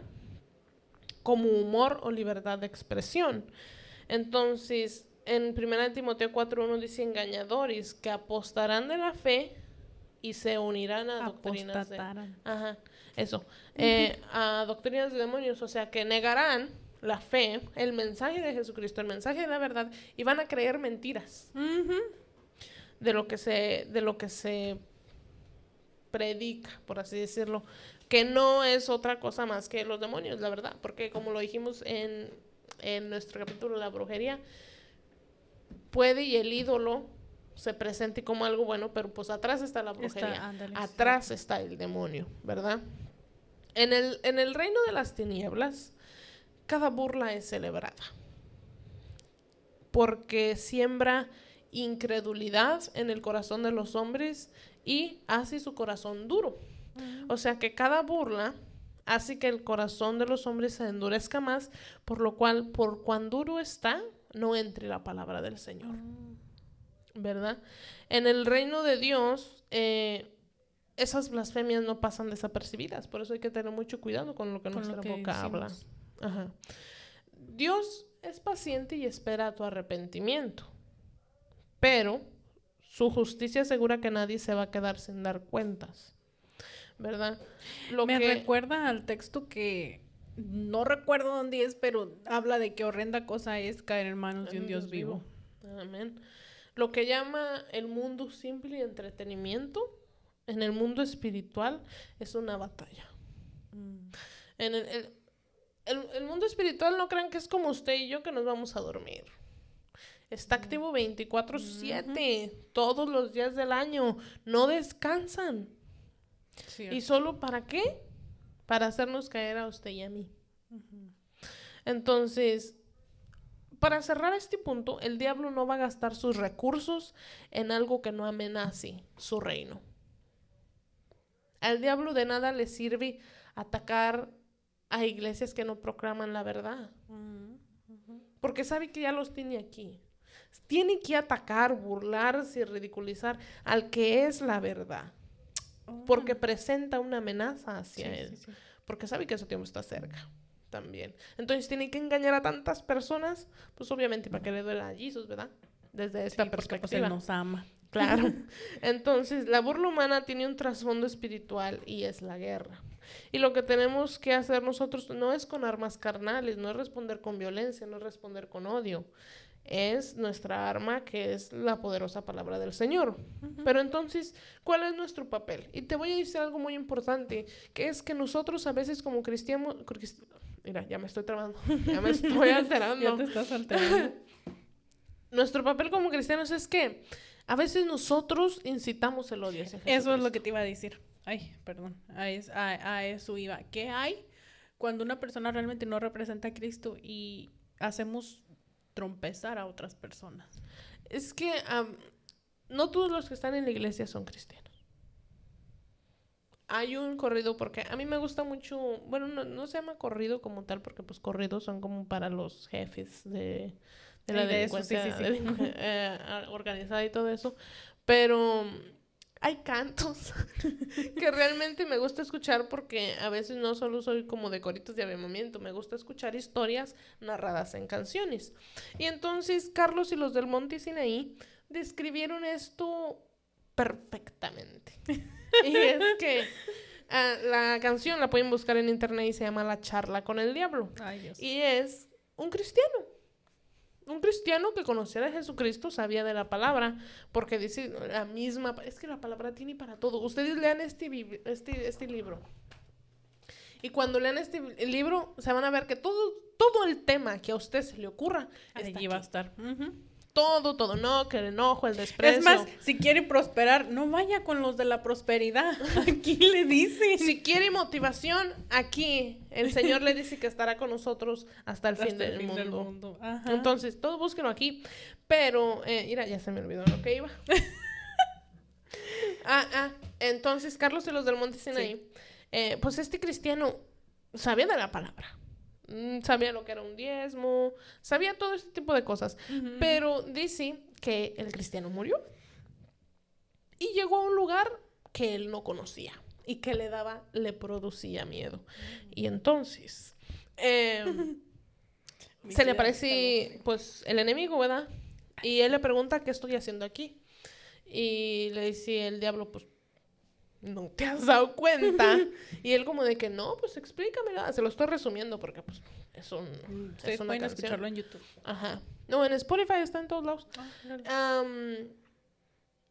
como humor o libertad de expresión. Entonces, en 1 Timoteo 4:1 dice engañadores que apostarán de la fe y se unirán a doctrinas de... Apostataran. Ajá, eso. A doctrinas de demonios, o sea, que negarán la fe, el mensaje de Jesucristo, el mensaje de la verdad, y van a creer mentiras de lo que se predica, por así decirlo, que no es otra cosa más que los demonios, la verdad, porque como lo dijimos en nuestro capítulo de la brujería, puede y el ídolo se presente como algo bueno, pero pues atrás está la brujería, Ándale, atrás sí. está el demonio, ¿verdad? En el reino de las tinieblas, cada burla es celebrada, porque siembra incredulidad en el corazón de los hombres y hace su corazón duro. O sea que cada burla hace que el corazón de los hombres se endurezca más, por lo cual, por cuán duro está, no entre la palabra del Señor. ¿Verdad? En el reino de Dios, esas blasfemias no pasan desapercibidas, por eso hay que tener mucho cuidado con lo que Con nuestra lo que boca habla. decimos. Ajá. Dios es paciente y espera tu arrepentimiento, pero su justicia asegura que nadie se va a quedar sin dar cuentas, ¿verdad? Me recuerda al texto que no recuerdo dónde es, pero habla de qué horrenda cosa es caer en manos de un Dios vivo. Amén. Lo que llama el mundo simple y entretenimiento, en el mundo espiritual es una batalla. En el mundo espiritual no crean que es como usted y yo que nos vamos a dormir. Está activo 24/7, todos los días del año. No descansan. Cierto. ¿Y solo para qué? Para hacernos caer a usted y a mí. Entonces, para cerrar este punto, el diablo no va a gastar sus recursos en algo que no amenace su reino. Al diablo de nada le sirve atacar a iglesias que no proclaman la verdad. Porque sabe que ya los tiene aquí. Tiene que atacar, burlarse y ridiculizar al que es la verdad. Porque presenta una amenaza hacia él. Sí. Porque sabe que su tiempo está cerca también. Entonces tiene que engañar a tantas personas, pues obviamente para que le duela a Jesús, ¿verdad? Desde esta Porque pues perspectiva. él nos ama. Claro. Entonces, la burla humana tiene un trasfondo espiritual y es la guerra. Y lo que tenemos que hacer nosotros no es con armas carnales, no es responder con violencia, no es responder con odio. Es nuestra arma, que es la poderosa palabra del Señor. Pero entonces, ¿cuál es nuestro papel? Y te voy a decir algo muy importante, que es que nosotros a veces como cristianos... Mira, ya me estoy trabando, ya me estoy alterando. Ya te estás alterando. Nuestro papel como cristianos es que a veces nosotros incitamos el odio hacia Jesucristo. Eso es lo que te iba a decir. Ay, perdón. A eso iba. ¿Qué hay cuando una persona realmente no representa a Cristo y hacemos trompezar a otras personas? Es que no todos los que están en la iglesia son cristianos. Hay un corrido, porque a mí me gusta mucho, bueno, no se llama corrido como tal, porque pues corridos son como para los jefes de la delincuencia organizada y todo eso, pero hay cantos que realmente me gusta escuchar porque a veces no solo soy como de coritos de avivamiento, me gusta escuchar historias narradas en canciones. Y entonces Carlos y los del Monte Sinaí describieron esto perfectamente. Y es que la canción la pueden buscar en internet y se llama La charla con el diablo. Ay, Dios. Y es un cristiano. Un cristiano que conocía de Jesucristo, sabía de la palabra, porque dice la misma, es que la palabra tiene para todo. Ustedes lean este libro. Y cuando lean este libro, se van a ver que todo el tema que a usted se le ocurra, Allí va a estar. Todo, no, que el enojo, el desprecio. Es más, si quiere prosperar, no vaya con los de la prosperidad. Aquí le dice. Si quiere motivación, aquí el Señor le dice que estará con nosotros hasta el fin del mundo. Ajá. Entonces, todo búsquenlo aquí. Pero, mira, ya se me olvidó lo que iba. Entonces, Carlos de los del Monte Sinaí, pues este cristiano sabía de la palabra. Sabía lo que era un diezmo, sabía todo este tipo de cosas. Pero dice que el cristiano murió y llegó a un lugar que él no conocía y que le producía miedo. Y entonces se le aparece pues el enemigo, ¿verdad? Y él le pregunta qué estoy haciendo aquí. Y le dice el diablo, pues ¿no te has dado cuenta? Y él como de que no, pues explícamela. Se lo estoy resumiendo porque pues es una pueden canción. escucharlo en YouTube. Ajá. No, en Spotify está en todos lados.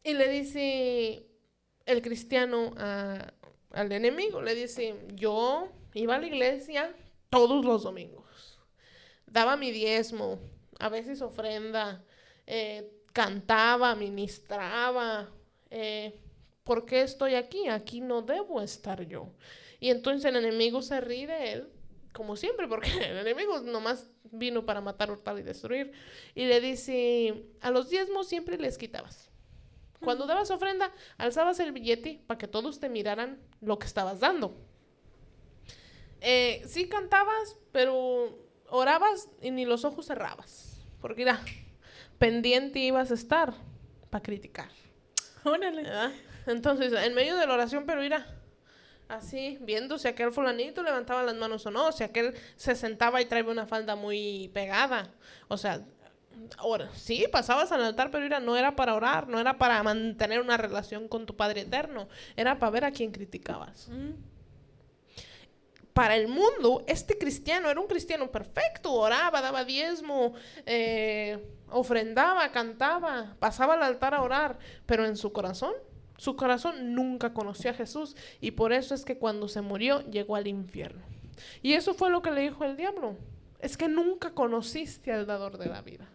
Y le dice el cristiano al enemigo, le dice, yo iba a la iglesia todos los domingos. Daba mi diezmo, a veces ofrenda, cantaba, ministraba, ¿por qué estoy aquí? Aquí no debo estar yo. Y entonces el enemigo se ríe de él, como siempre, porque el enemigo nomás vino para matar, hurtar y destruir. Y le dice, a los diezmos siempre les quitabas. Cuando dabas ofrenda, alzabas el billete para que todos te miraran lo que estabas dando. Sí cantabas, pero orabas y ni los ojos cerrabas. Porque mira, pendiente ibas a estar para criticar. Órale. ¿Verdad? Entonces, en medio de la oración, pero mira, así, viendo si aquel fulanito levantaba las manos o no, si aquel se sentaba y traía una falda muy pegada. O sea, ahora, sí, pasabas al altar, pero mira, no era para orar, no era para mantener una relación con tu Padre Eterno, era para ver a quién criticabas. Para el mundo, este cristiano era un cristiano perfecto, oraba, daba diezmo, ofrendaba, cantaba, pasaba al altar a orar, pero en su corazón nunca conoció a Jesús y por eso es que cuando se murió llegó al infierno. Y eso fue lo que le dijo el diablo, es que nunca conociste al dador de la vida,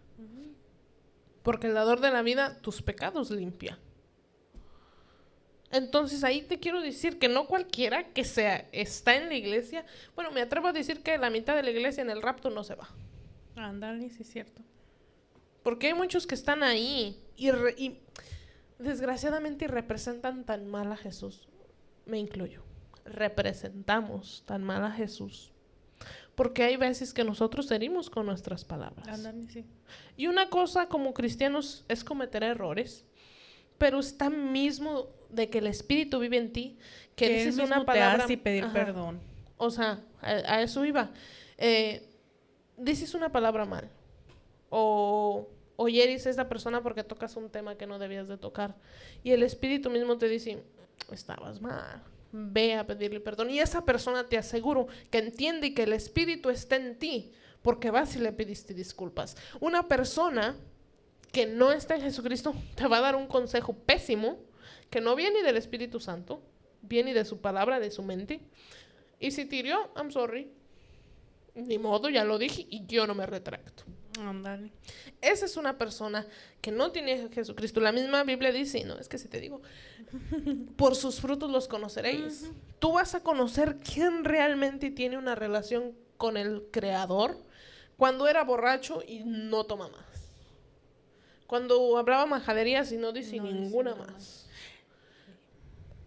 porque el dador de la vida tus pecados limpia. Entonces ahí te quiero decir que no cualquiera que está en la iglesia, bueno, me atrevo a decir que la mitad de la iglesia en el rapto no se va. Ándale, sí es cierto. Porque hay muchos que están ahí y desgraciadamente representan tan mal a Jesús. Me incluyo. Representamos tan mal a Jesús. Porque hay veces que nosotros herimos con nuestras palabras. Ándale, sí. Y una cosa como cristianos es cometer errores, pero está mismo de que el Espíritu vive en ti, que dices una palabra... te hace pedir perdón. O sea, a eso iba. Dices una palabra mal. O hieres a esa persona porque tocas un tema que no debías de tocar. Y el Espíritu mismo te dice, estabas mal, ve a pedirle perdón. Y esa persona, te aseguro, que entiende que el Espíritu está en ti, porque vas y le pediste disculpas. Una persona que no está en Jesucristo te va a dar un consejo pésimo, que no viene del Espíritu Santo, viene de su palabra, de su mente. Y si te hirió, I'm sorry. Ni modo, ya lo dije y yo no me retracto. Ándale. Esa es una persona que no tiene a Jesucristo. La misma Biblia dice, no, es que si te digo, por sus frutos los conoceréis. Tú vas a conocer quién realmente tiene una relación con el Creador cuando era borracho y no toma más. Cuando hablaba majaderías y no dice ninguna más.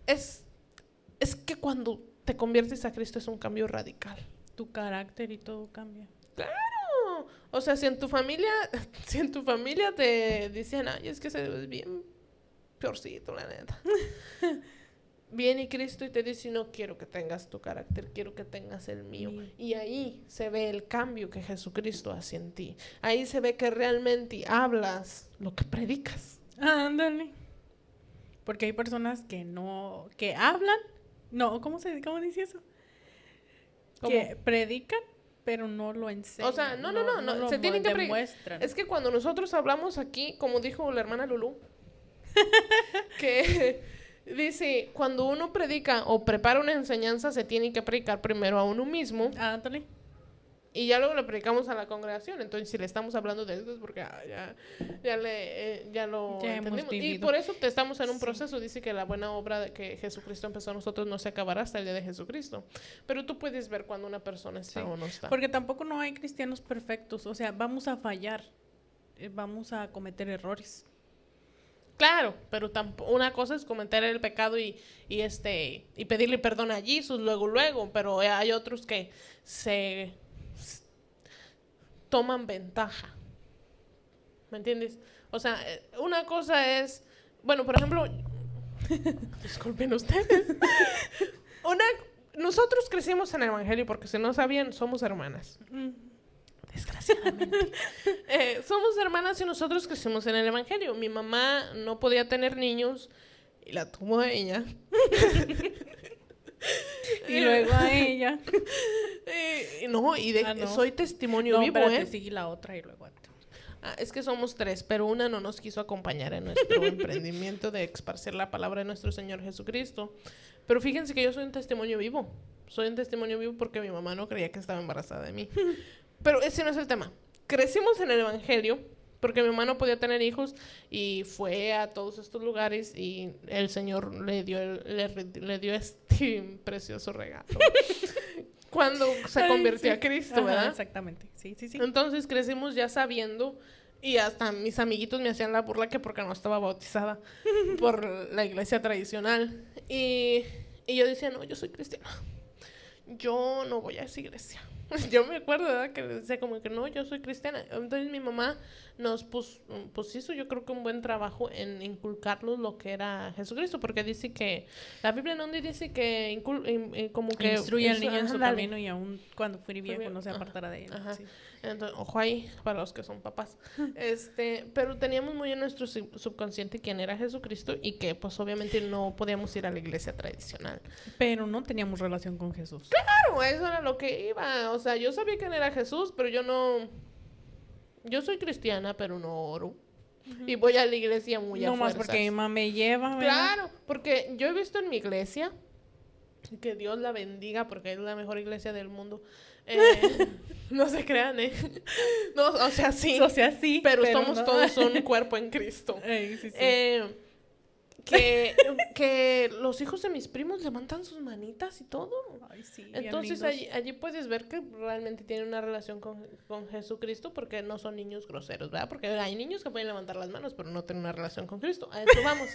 Es que cuando te conviertes a Cristo es un cambio radical. Tu carácter y todo cambia. ¡Claro! O sea, si en tu familia te dicen, ay, es que se ve bien peorcito, la neta. Viene Cristo y te dice, no quiero que tengas tu carácter, quiero que tengas el mío. Y ahí se ve el cambio que Jesucristo hace en ti. Ahí se ve que realmente hablas lo que predicas. Ándale. Porque hay personas que no, que hablan, no, ¿cómo dice eso? ¿Cómo? Que predican, pero no lo enseñan. O sea, no, se tienen que demuestran. Es que cuando nosotros hablamos aquí, como dijo la hermana Lulú, que dice, cuando uno predica o prepara una enseñanza, se tiene que predicar primero a uno mismo. Ándale. Y ya luego le predicamos a la congregación. Entonces, si le estamos hablando de esto es porque ya lo Ya hemos entendimos. Y vivido. por eso estamos en un Sí. proceso. Dice que la buena obra de que Jesucristo empezó a nosotros no se acabará hasta el día de Jesucristo. Pero tú puedes ver cuando una persona está Sí. o no está. Porque tampoco no hay cristianos perfectos. O sea, vamos a fallar. Vamos a cometer errores. Claro, pero una cosa es cometer el pecado y pedirle perdón a Jesús luego, pero hay otros que se toman ventaja. ¿Me entiendes? O sea, una cosa es, bueno, por ejemplo, disculpen ustedes. Nosotros crecimos en el Evangelio porque si no sabían, somos hermanas. Desgraciadamente. Somos hermanas y nosotros crecimos en el Evangelio. Mi mamá no podía tener niños y la tuvo a ella. Y luego a ella. No. Soy testimonio vivo, espérate, sigue la otra y luego a ti. Es que somos 3, pero una no nos quiso acompañar en nuestro emprendimiento de esparcir la palabra de nuestro Señor Jesucristo. Pero fíjense que yo soy un testimonio vivo. Soy un testimonio vivo porque mi mamá no creía que estaba embarazada de mí. Pero ese no es el tema. Crecimos en el Evangelio porque mi mamá no podía tener hijos y fue a todos estos lugares y el Señor le dio este precioso regalo cuando se convirtió a Cristo, ¿verdad? Ajá, exactamente. Sí. Entonces crecimos ya sabiendo y hasta mis amiguitos me hacían la burla que porque no estaba bautizada por la iglesia tradicional y yo decía, no, yo soy cristiana. Yo no voy a esa iglesia. Yo me acuerdo, ¿verdad? Que decía como que no, yo soy cristiana. Entonces mi mamá nos hizo yo creo que un buen trabajo en inculcarnos lo que era Jesucristo, porque dice que la Biblia no dice que como que instruye al niño en su dale. camino y aún cuando fuere viejo no se apartará de él. Ajá. Sí. Entonces, ojo ahí para los que son papás. Pero teníamos muy en nuestro subconsciente quién era Jesucristo y que pues obviamente no podíamos ir a la iglesia tradicional. Pero no teníamos relación con Jesús. Claro, eso era lo que iba. O sea, yo sabía quién era Jesús, pero yo soy cristiana, pero no oro. Y voy a la iglesia muy a No más fuerzas. porque mi mamá me lleva, ¿verdad? Claro, porque yo he visto en mi iglesia, que Dios la bendiga porque es la mejor iglesia del mundo. No se crean, No, o sea, sí. O sea, sí. Pero somos no. todos un cuerpo en Cristo. Sí. Que los hijos de mis primos levantan sus manitas y todo. Ay, sí, Entonces allí puedes ver que realmente tienen una relación con Jesucristo porque no son niños groseros, ¿verdad? Porque hay niños que pueden levantar las manos pero no tienen una relación con Cristo. A eso vamos.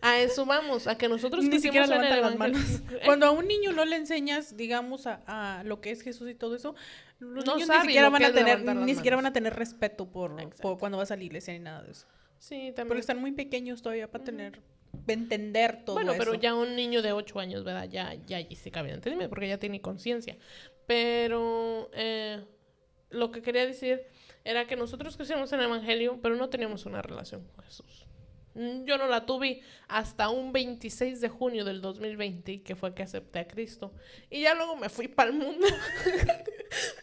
A eso vamos, a que nosotros ni siquiera en el levantan las Evangelio. manos. Cuando a un niño no le enseñas, digamos, a lo que es Jesús y todo eso, los No niños saben ni siquiera lo van que a es tener, levantar las ni siquiera manos. van a tener respeto por Exacto. cuando vas a la iglesia ni nada de eso. Sí, también. Porque están muy pequeños todavía para entender todo bueno, eso. pero ya un niño de 8 años, ¿verdad? Ya allí sí cabía entenderme porque ya tiene conciencia. Pero lo que quería decir era que nosotros crecimos en el Evangelio, pero no teníamos una relación con Jesús. Yo no la tuve hasta un 26 de junio del 2020, que fue que acepté a Cristo. Y ya luego me fui para el mundo.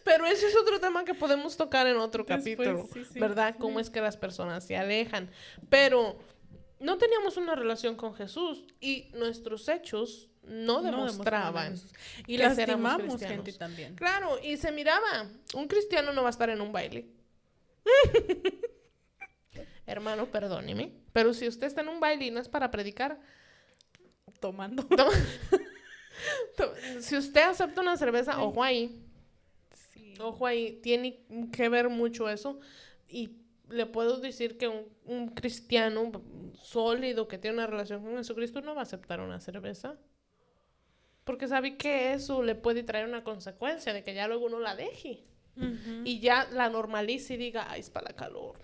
Pero ese es otro tema que podemos tocar en otro capítulo, ¿verdad? Sí. Cómo es que las personas se alejan. Pero no teníamos una relación con Jesús y nuestros hechos no demostraban. Y que éramos lastimamos cristianos. gente también. Claro, y se miraba. Un cristiano no va a estar en un baile. Hermano, perdóneme. Pero si usted está en un baile y no es para predicar, Tomando. si usted acepta una cerveza, ojo ahí. Sí. Ojo ahí, tiene que ver mucho eso. Y le puedo decir que un cristiano sólido que tiene una relación con Jesucristo no va a aceptar una cerveza. Porque sabe que eso le puede traer una consecuencia de que ya luego uno la deje. Uh-huh. Y ya la normalice y diga, ay, es para la calor.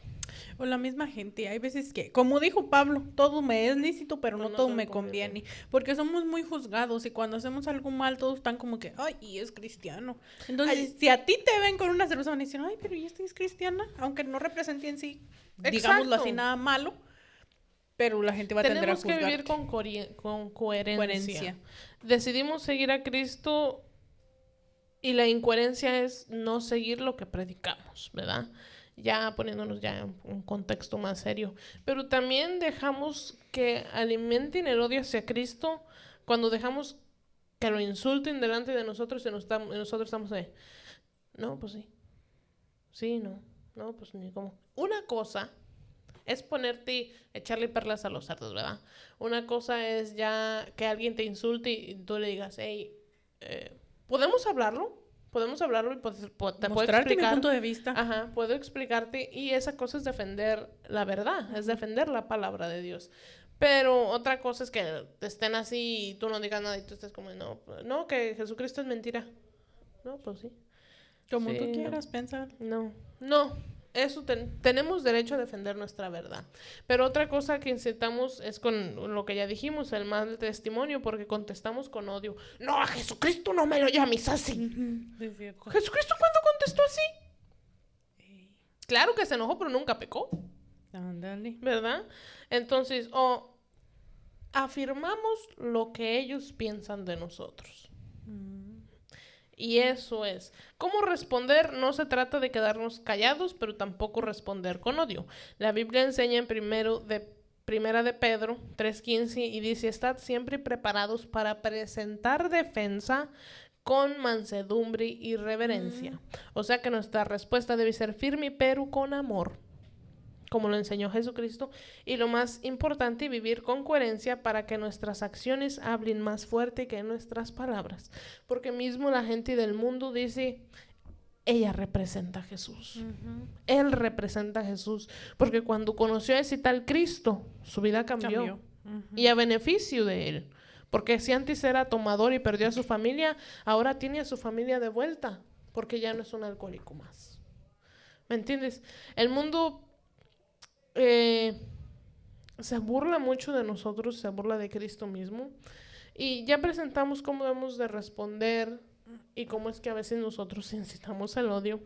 O la misma gente, hay veces que, como dijo Pablo, todo me es lícito, pero no No todo todo me me conviene. conviene. Porque somos muy juzgados y cuando hacemos algo mal, todos están como que, ay, y es cristiano. Entonces, Ay, si a ti te ven con una cerveza, van a decir, ay, pero ¿y esta es cristiana? Aunque no represente en sí, digámoslo así, exacto. nada malo, pero la gente va a tender a Tenemos que vivir juzgarte. con coherencia. Coherencia. Decidimos seguir a Cristo y la incoherencia es no seguir lo que predicamos, ¿verdad? Ya poniéndonos ya en un contexto más serio. Pero también dejamos que alimenten el odio hacia Cristo cuando dejamos que lo insulten delante de nosotros y nosotros estamos de, no, pues sí, sí, no, no, pues ni cómo. Una cosa es ponerte y echarle perlas a los cerdos, ¿verdad? Una cosa es ya que alguien te insulte y tú le digas, hey, ¿podemos hablarlo? Podemos hablarlo y te puedo Mostrarte mi explicar. punto de vista. Ajá, puedo explicarte. Y esa cosa es defender la verdad, es defender la palabra de Dios. Pero otra cosa es que estén así y tú no digas nada y tú estés como, no, no, que Jesucristo es mentira. No, pues sí. Como tú Sí, no. quieras pensar. No, no, eso tenemos derecho a defender nuestra verdad. Pero otra cosa que incitamos es con lo que ya dijimos, el mal testimonio, porque contestamos con odio. No, a Jesucristo no me lo llames así. Sí, es cierto. ¿Jesucristo cuándo contestó así? Claro que se enojó, pero nunca pecó, Ándale. ¿verdad? Entonces, o afirmamos lo que ellos piensan de nosotros. Y eso es. ¿Cómo responder? No se trata de quedarnos callados, pero tampoco responder con odio. La Biblia enseña en Primera de Pedro 3:15 y dice, estad siempre preparados para presentar defensa con mansedumbre y reverencia. O sea que nuestra respuesta debe ser firme, pero con amor, como lo enseñó Jesucristo, y lo más importante, vivir con coherencia para que nuestras acciones hablen más fuerte que nuestras palabras. Porque mismo la gente del mundo dice, ella representa a Jesús. Él representa a Jesús. Porque cuando conoció a ese tal Cristo, su vida cambió. Y a beneficio de él. Porque si antes era tomador y perdió a su familia, ahora tiene a su familia de vuelta. Porque ya no es un alcohólico más. ¿Me entiendes? El mundo se burla mucho de nosotros, se burla de Cristo mismo. Y ya presentamos cómo debemos de responder y cómo es que a veces nosotros incitamos el odio.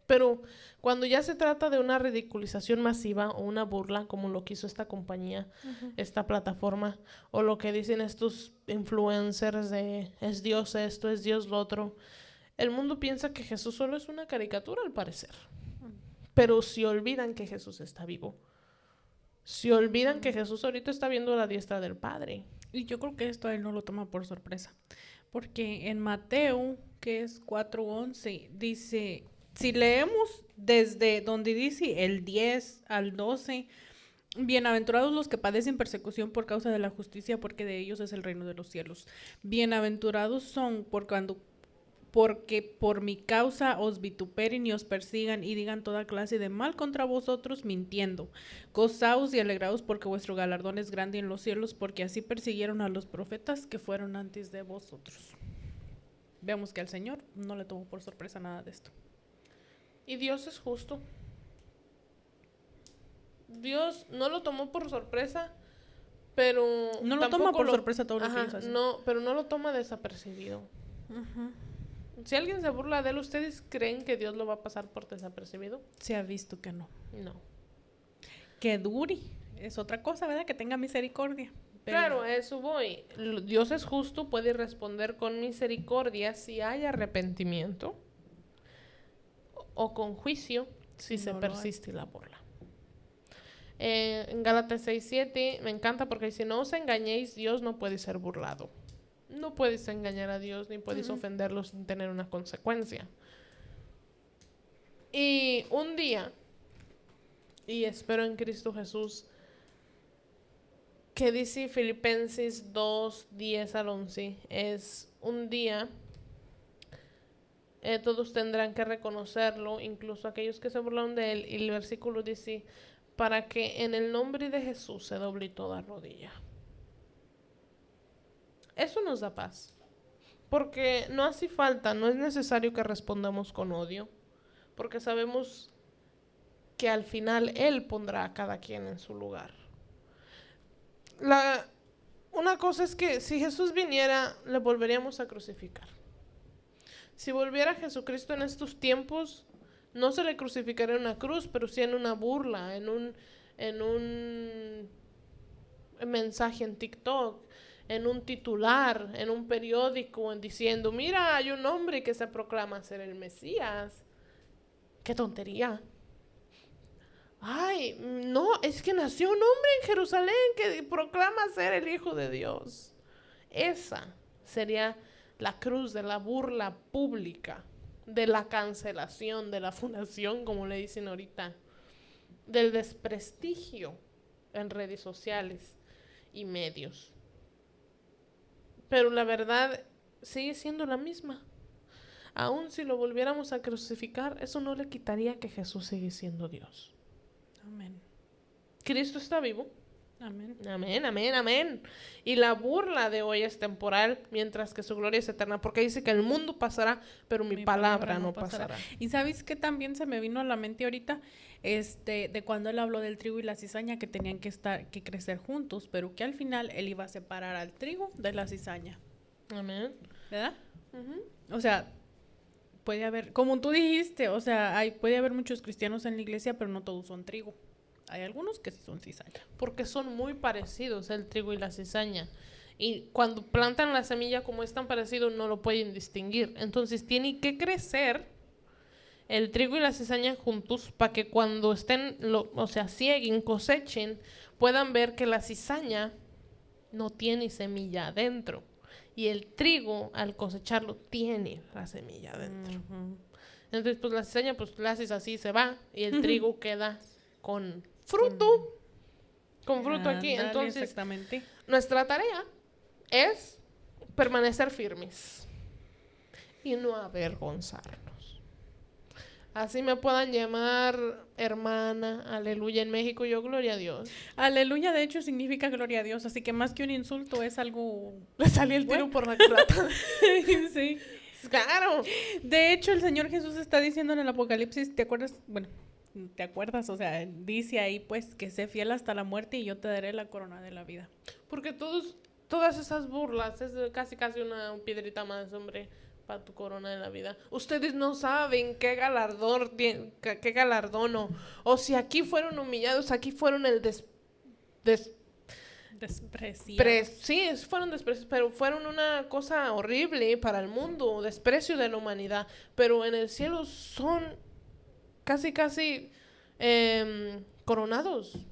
Pero cuando ya se trata de una ridiculización masiva o una burla, como lo que hizo esta compañía, esta plataforma, o lo que dicen estos influencers de es Dios esto, es Dios lo otro, el mundo piensa que Jesús solo es una caricatura al parecer. Pero se olvidan que Jesús está vivo. Se olvidan que Jesús ahorita está viendo la diestra del Padre. Y yo creo que esto a él no lo toma por sorpresa. Porque en Mateo, que es 4:11, dice, si leemos desde donde dice el 10 al 12, bienaventurados los que padecen persecución por causa de la justicia, porque de ellos es el reino de los cielos. Bienaventurados son porque por mi causa os vituperen y os persigan y digan toda clase de mal contra vosotros mintiendo. Gozaos y alegraos porque vuestro galardón es grande en los cielos, porque así persiguieron a los profetas que fueron antes de vosotros. Veamos que al Señor no le tomó por sorpresa nada de esto. Y Dios es justo. Dios no lo tomó por sorpresa, pero no lo toma por sorpresa todo lo que ellos hacen. No, pero no lo toma desapercibido. Si alguien se burla de él, ¿ustedes creen que Dios lo va a pasar por desapercibido? Se ha visto que no. No. Que dure. Es otra cosa, ¿verdad? Que tenga misericordia. Pero claro, a eso voy. Dios es justo, puede responder con misericordia si hay arrepentimiento o con juicio si se persiste la burla. En Gálatas 6:7 me encanta porque dice, no os engañéis, Dios no puede ser burlado. No puedes engañar a Dios ni puedes ofenderlo sin tener una consecuencia. Y un día, y espero en Cristo Jesús, que dice Filipenses 2:10 al 11, es un día, todos tendrán que reconocerlo, incluso aquellos que se burlaron de él, y el versículo dice, para que en el nombre de Jesús se doble toda rodilla. Eso nos da paz, porque no hace falta, no es necesario que respondamos con odio, porque sabemos que al final Él pondrá a cada quien en su lugar. Una cosa es que si Jesús viniera, le volveríamos a crucificar. Si volviera Jesucristo en estos tiempos, no se le crucificaría en una cruz, pero sí en una burla, en un mensaje en TikTok, en un titular, en un periódico, diciendo, mira, hay un hombre que se proclama ser el Mesías. ¡Qué tontería! Ay, no, es que nació un hombre en Jerusalén que proclama ser el Hijo de Dios. Esa sería la cruz de la burla pública, de la cancelación, de la fundación, como le dicen ahorita, del desprestigio en redes sociales y medios. Pero la verdad sigue siendo la misma. Aun si lo volviéramos a crucificar, eso no le quitaría que Jesús sigue siendo Dios. Amén. Cristo está vivo. Amén. Amén, amén, amén. Y la burla de hoy es temporal, mientras que su gloria es eterna, porque dice que el mundo pasará, pero mi palabra no pasará. Y ¿sabes qué también se me vino a la mente ahorita? De cuando él habló del trigo y la cizaña, que tenían que crecer juntos, pero que al final él iba a separar al trigo de la cizaña. Amén. ¿Verdad? Uh-huh. O sea, puede haber, como tú dijiste, o sea, puede haber muchos cristianos en la iglesia, pero no todos son trigo. Hay algunos que sí son cizaña. Porque son muy parecidos el trigo y la cizaña. Y cuando plantan la semilla, como es tan parecido, no lo pueden distinguir. Entonces tiene que crecer el trigo y la cizaña juntos para que cuando estén, sieguen, cosechen, puedan ver que la cizaña no tiene semilla adentro. Y el trigo, al cosecharlo, tiene la semilla adentro. Uh-huh. Entonces, pues la cizaña, pues la haces así, se va. Y el trigo queda con fruto. Con fruto aquí. Dale, entonces, exactamente. Nuestra tarea es permanecer firmes y no avergonzarnos. Así me puedan llamar hermana, aleluya en México, yo gloria a Dios. Aleluya, de hecho, significa gloria a Dios, así que más que un insulto es algo... Le salió el tiro por la culata. Sí. Claro. De hecho, el Señor Jesús está diciendo en el Apocalipsis, ¿te acuerdas? Bueno, ¿te acuerdas? O sea, dice ahí pues que sé fiel hasta la muerte y yo te daré la corona de la vida. Porque todas esas burlas es casi una piedrita más, hombre, para tu corona de la vida. Ustedes no saben qué galardono. O si aquí fueron humillados, aquí fueron el despreciados. Sí, fueron despreciados, pero fueron una cosa horrible para el mundo, desprecio de la humanidad. Pero en el cielo son casi coronados.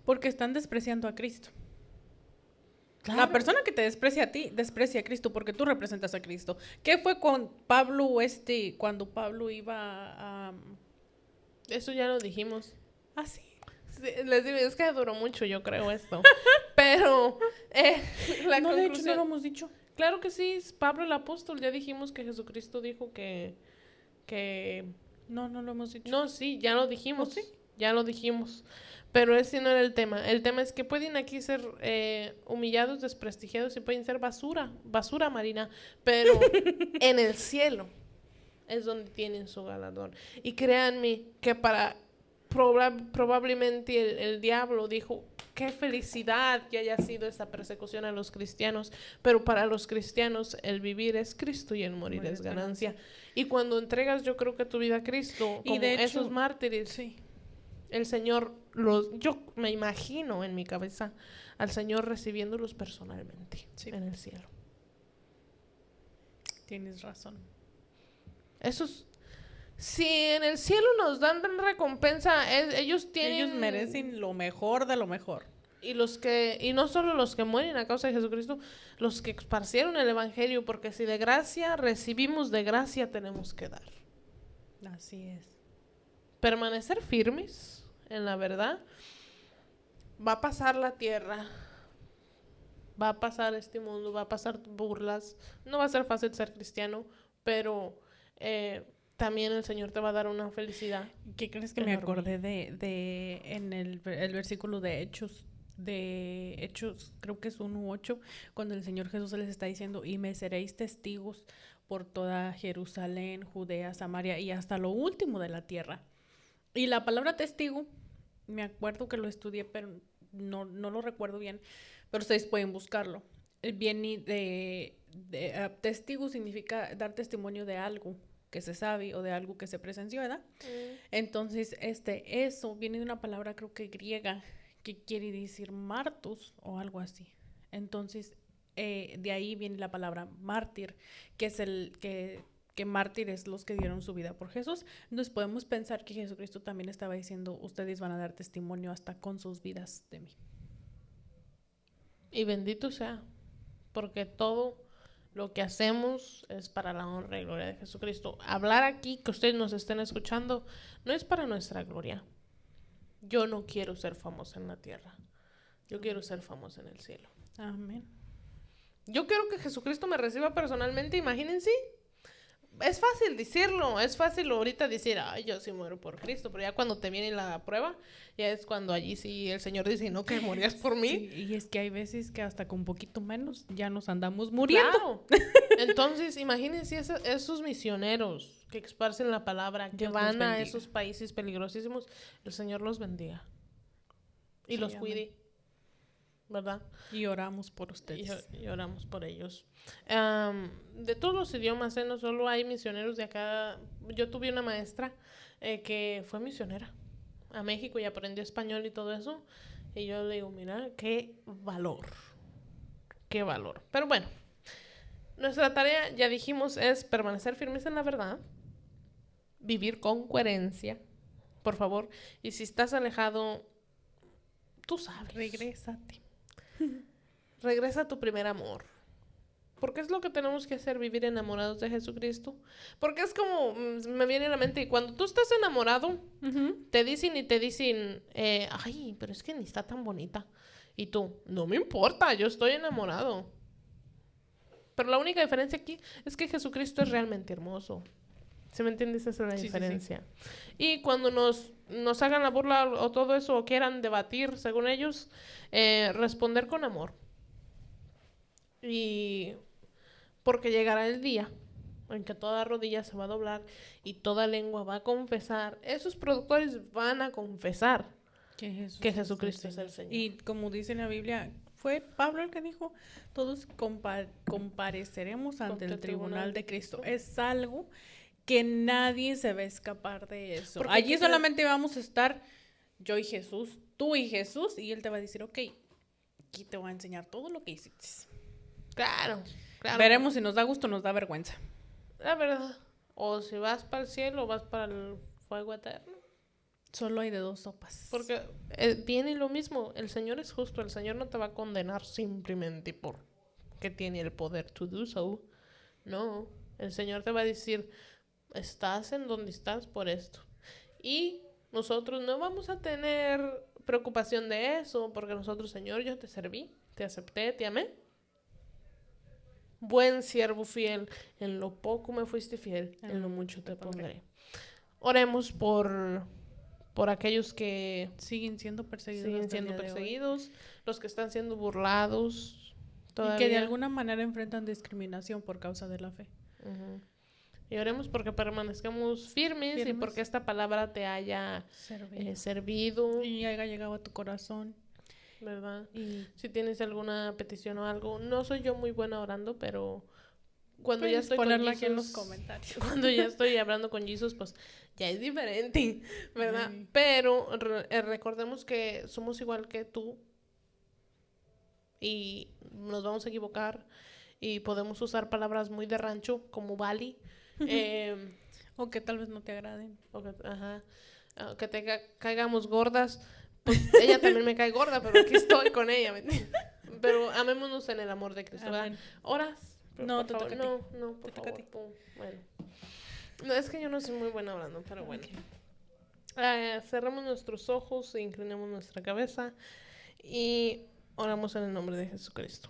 Porque están despreciando a Cristo. Claro. La persona que te desprecia a ti, desprecia a Cristo porque tú representas a Cristo. ¿Qué fue con Pablo cuando Pablo iba a... Eso ya lo dijimos. ¿Ah, sí? Sí, les digo, es que duró mucho, yo creo, esto. Pero la no, conclusión... de hecho, no lo hemos dicho. Claro que sí, Pablo el apóstol, ya dijimos que Jesucristo dijo que... No lo hemos dicho. No, sí, ya lo dijimos. ¿Oh, sí? Ya lo dijimos. Pero ese no era el tema. El tema es que pueden aquí ser humillados, desprestigiados y pueden ser basura marina. Pero en el cielo es donde tienen su galardón. Y créanme que probablemente el diablo dijo, qué felicidad que haya sido esa persecución a los cristianos. Pero para los cristianos el vivir es Cristo y el morir es ganancia. Y cuando entregas, yo creo que tu vida a Cristo, como de hecho, esos mártires, sí. El Señor, yo me imagino en mi cabeza al Señor recibiéndolos personalmente en el cielo. Tienes razón. Si en el cielo nos dan recompensa, ellos merecen lo mejor de lo mejor. Y no solo los que mueren a causa de Jesucristo, los que esparcieron el evangelio, porque si de gracia recibimos, de gracia tenemos que dar. Así es. Permanecer firmes en la verdad. Va a pasar la tierra, va a pasar este mundo, va a pasar burlas. No va a ser fácil ser cristiano, pero también el Señor te va a dar una felicidad. ¿Qué crees que enorme? Me acordé de en el versículo de Hechos, creo que es 1:8, cuando el Señor Jesús les está diciendo, y me seréis testigos por toda Jerusalén, Judea, Samaria y hasta lo último de la tierra. Y la palabra testigo, me acuerdo que lo estudié, pero no lo recuerdo bien, pero ustedes pueden buscarlo. Viene testigo significa dar testimonio de algo que se sabe o de algo que se presenció, ¿verdad? Entonces, eso viene de una palabra creo que griega que quiere decir martus o algo así. Entonces, de ahí viene la palabra mártir, que es que mártires los que dieron su vida por Jesús. Entonces podemos pensar que Jesucristo también estaba diciendo, ustedes van a dar testimonio hasta con sus vidas de mí. Y bendito sea, porque todo lo que hacemos es para la honra y gloria de Jesucristo. Hablar aquí, que ustedes nos estén escuchando, no es para nuestra gloria. Yo no quiero ser famosa en la tierra. Yo quiero ser famosa en el cielo. Amén. Yo quiero que Jesucristo me reciba personalmente, imagínense. Es fácil decirlo, es fácil ahorita decir, ay, yo sí muero por Cristo, pero ya cuando te viene la prueba, ya es cuando allí sí el Señor dice, no, que morías por mí. Sí, y es que hay veces que hasta con poquito menos ya nos andamos muriendo. Claro. Entonces, imagínense esos misioneros que esparcen la palabra, que Dios van los a bendiga. esos países peligrosísimos, el Señor los bendiga y Sí, los amén. cuide, ¿verdad? Y oramos por ustedes. Y oramos por ellos. De todos los idiomas, no solo hay misioneros de acá. Yo tuve una maestra que fue misionera a México y aprendió español y todo eso. Y yo le digo, mira, qué valor. Qué valor. Pero bueno, nuestra tarea, ya dijimos, es permanecer firmes en la verdad, vivir con coherencia, por favor. Y si estás alejado, tú sabes. Regrésate. Regresa a tu primer amor. Porque es lo que tenemos que hacer, vivir enamorados de Jesucristo. Porque es como, me viene a la mente, cuando tú estás enamorado, te dicen, ay, pero es que ni está tan bonita. Y tú, no me importa, yo estoy enamorado. Pero la única diferencia aquí es que Jesucristo es realmente hermoso. ¿Sí me entiendes? Esa es la diferencia. Y cuando nos hagan la burla o todo eso, o quieran debatir, según ellos, responder con amor. Y porque llegará el día en que toda rodilla se va a doblar y toda lengua va a confesar. Esos productores van a confesar que Jesucristo es el Señor. Y como dice en la Biblia, fue Pablo el que dijo, todos compareceremos ante el tribunal de Cristo. Es algo que nadie se va a escapar de eso. Porque allí solamente vamos a estar yo y Jesús, tú y Jesús, y Él te va a decir, ok, aquí te voy a enseñar todo lo que hiciste. Claro. Veremos si nos da gusto o nos da vergüenza. La verdad. O si vas para el cielo o vas para el fuego eterno. Solo hay de dos sopas. Porque viene lo mismo. El Señor es justo. El Señor no te va a condenar simplemente porque tiene el poder to do so. No. El Señor te va a decir, estás en donde estás por esto. Y nosotros no vamos a tener preocupación de eso, porque nosotros, Señor, yo te serví, te acepté, te amé. Buen siervo fiel, en lo poco me fuiste fiel, en lo mucho te pondré. Oremos por aquellos que siguen siendo perseguidos, los que están siendo burlados todavía. Y que de alguna manera enfrentan discriminación por causa de la fe. Uh-huh. Y oremos porque permanezcamos firmes y porque esta palabra te haya servido. Y haya llegado a tu corazón. ¿Verdad? Y si tienes alguna petición o algo, no soy yo muy buena orando, pero cuando ya estoy ponerla aquí en los comentarios. Cuando ya estoy hablando con Jesús, pues ya es diferente, ¿verdad? Pero recordemos que somos igual que tú y nos vamos a equivocar y podemos usar palabras muy de rancho como Bali. O que tal vez no te agraden. O que te caigamos gordas. Pues ella también me cae gorda, pero aquí estoy con ella. Pero amémonos en el amor de Cristo. ¿Oras? No, te toca a ti. No, por favor. Bueno. No, es que yo no soy muy buena hablando, pero bueno. Cerramos nuestros ojos e inclinemos nuestra cabeza y oramos en el nombre de Jesucristo.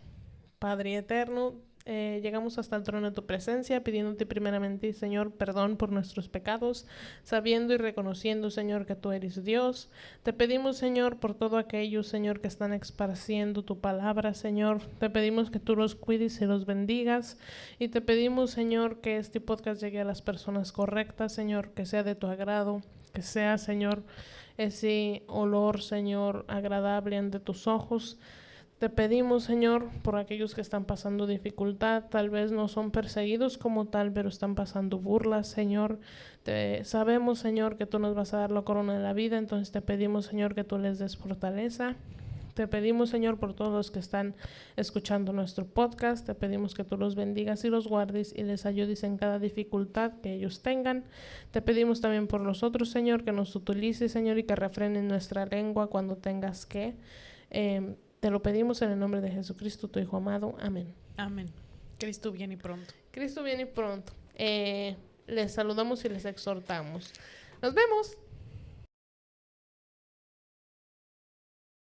Padre eterno, llegamos hasta el trono de tu presencia, pidiéndote primeramente, Señor, perdón por nuestros pecados, sabiendo y reconociendo, Señor, que tú eres Dios. Te pedimos, Señor, por todo aquello, Señor, que están esparciendo tu palabra, Señor. Te pedimos que tú los cuides y los bendigas. Y te pedimos, Señor, que este podcast llegue a las personas correctas, Señor, que sea de tu agrado. Que sea, Señor, ese olor, Señor, agradable ante tus ojos. Te pedimos, Señor, por aquellos que están pasando dificultad, tal vez no son perseguidos como tal, pero están pasando burlas, Señor. Sabemos, Señor, que tú nos vas a dar la corona de la vida, entonces te pedimos, Señor, que tú les des fortaleza. Te pedimos, Señor, por todos los que están escuchando nuestro podcast. Te pedimos que tú los bendigas y los guardes y les ayudes en cada dificultad que ellos tengan. Te pedimos también por los otros, Señor, que nos utilices, Señor, y que refrenen nuestra lengua cuando tengas que. Te lo pedimos en el nombre de Jesucristo, tu Hijo amado. Amén. Amén. Cristo viene pronto. Cristo viene pronto. Les saludamos y les exhortamos. Nos vemos.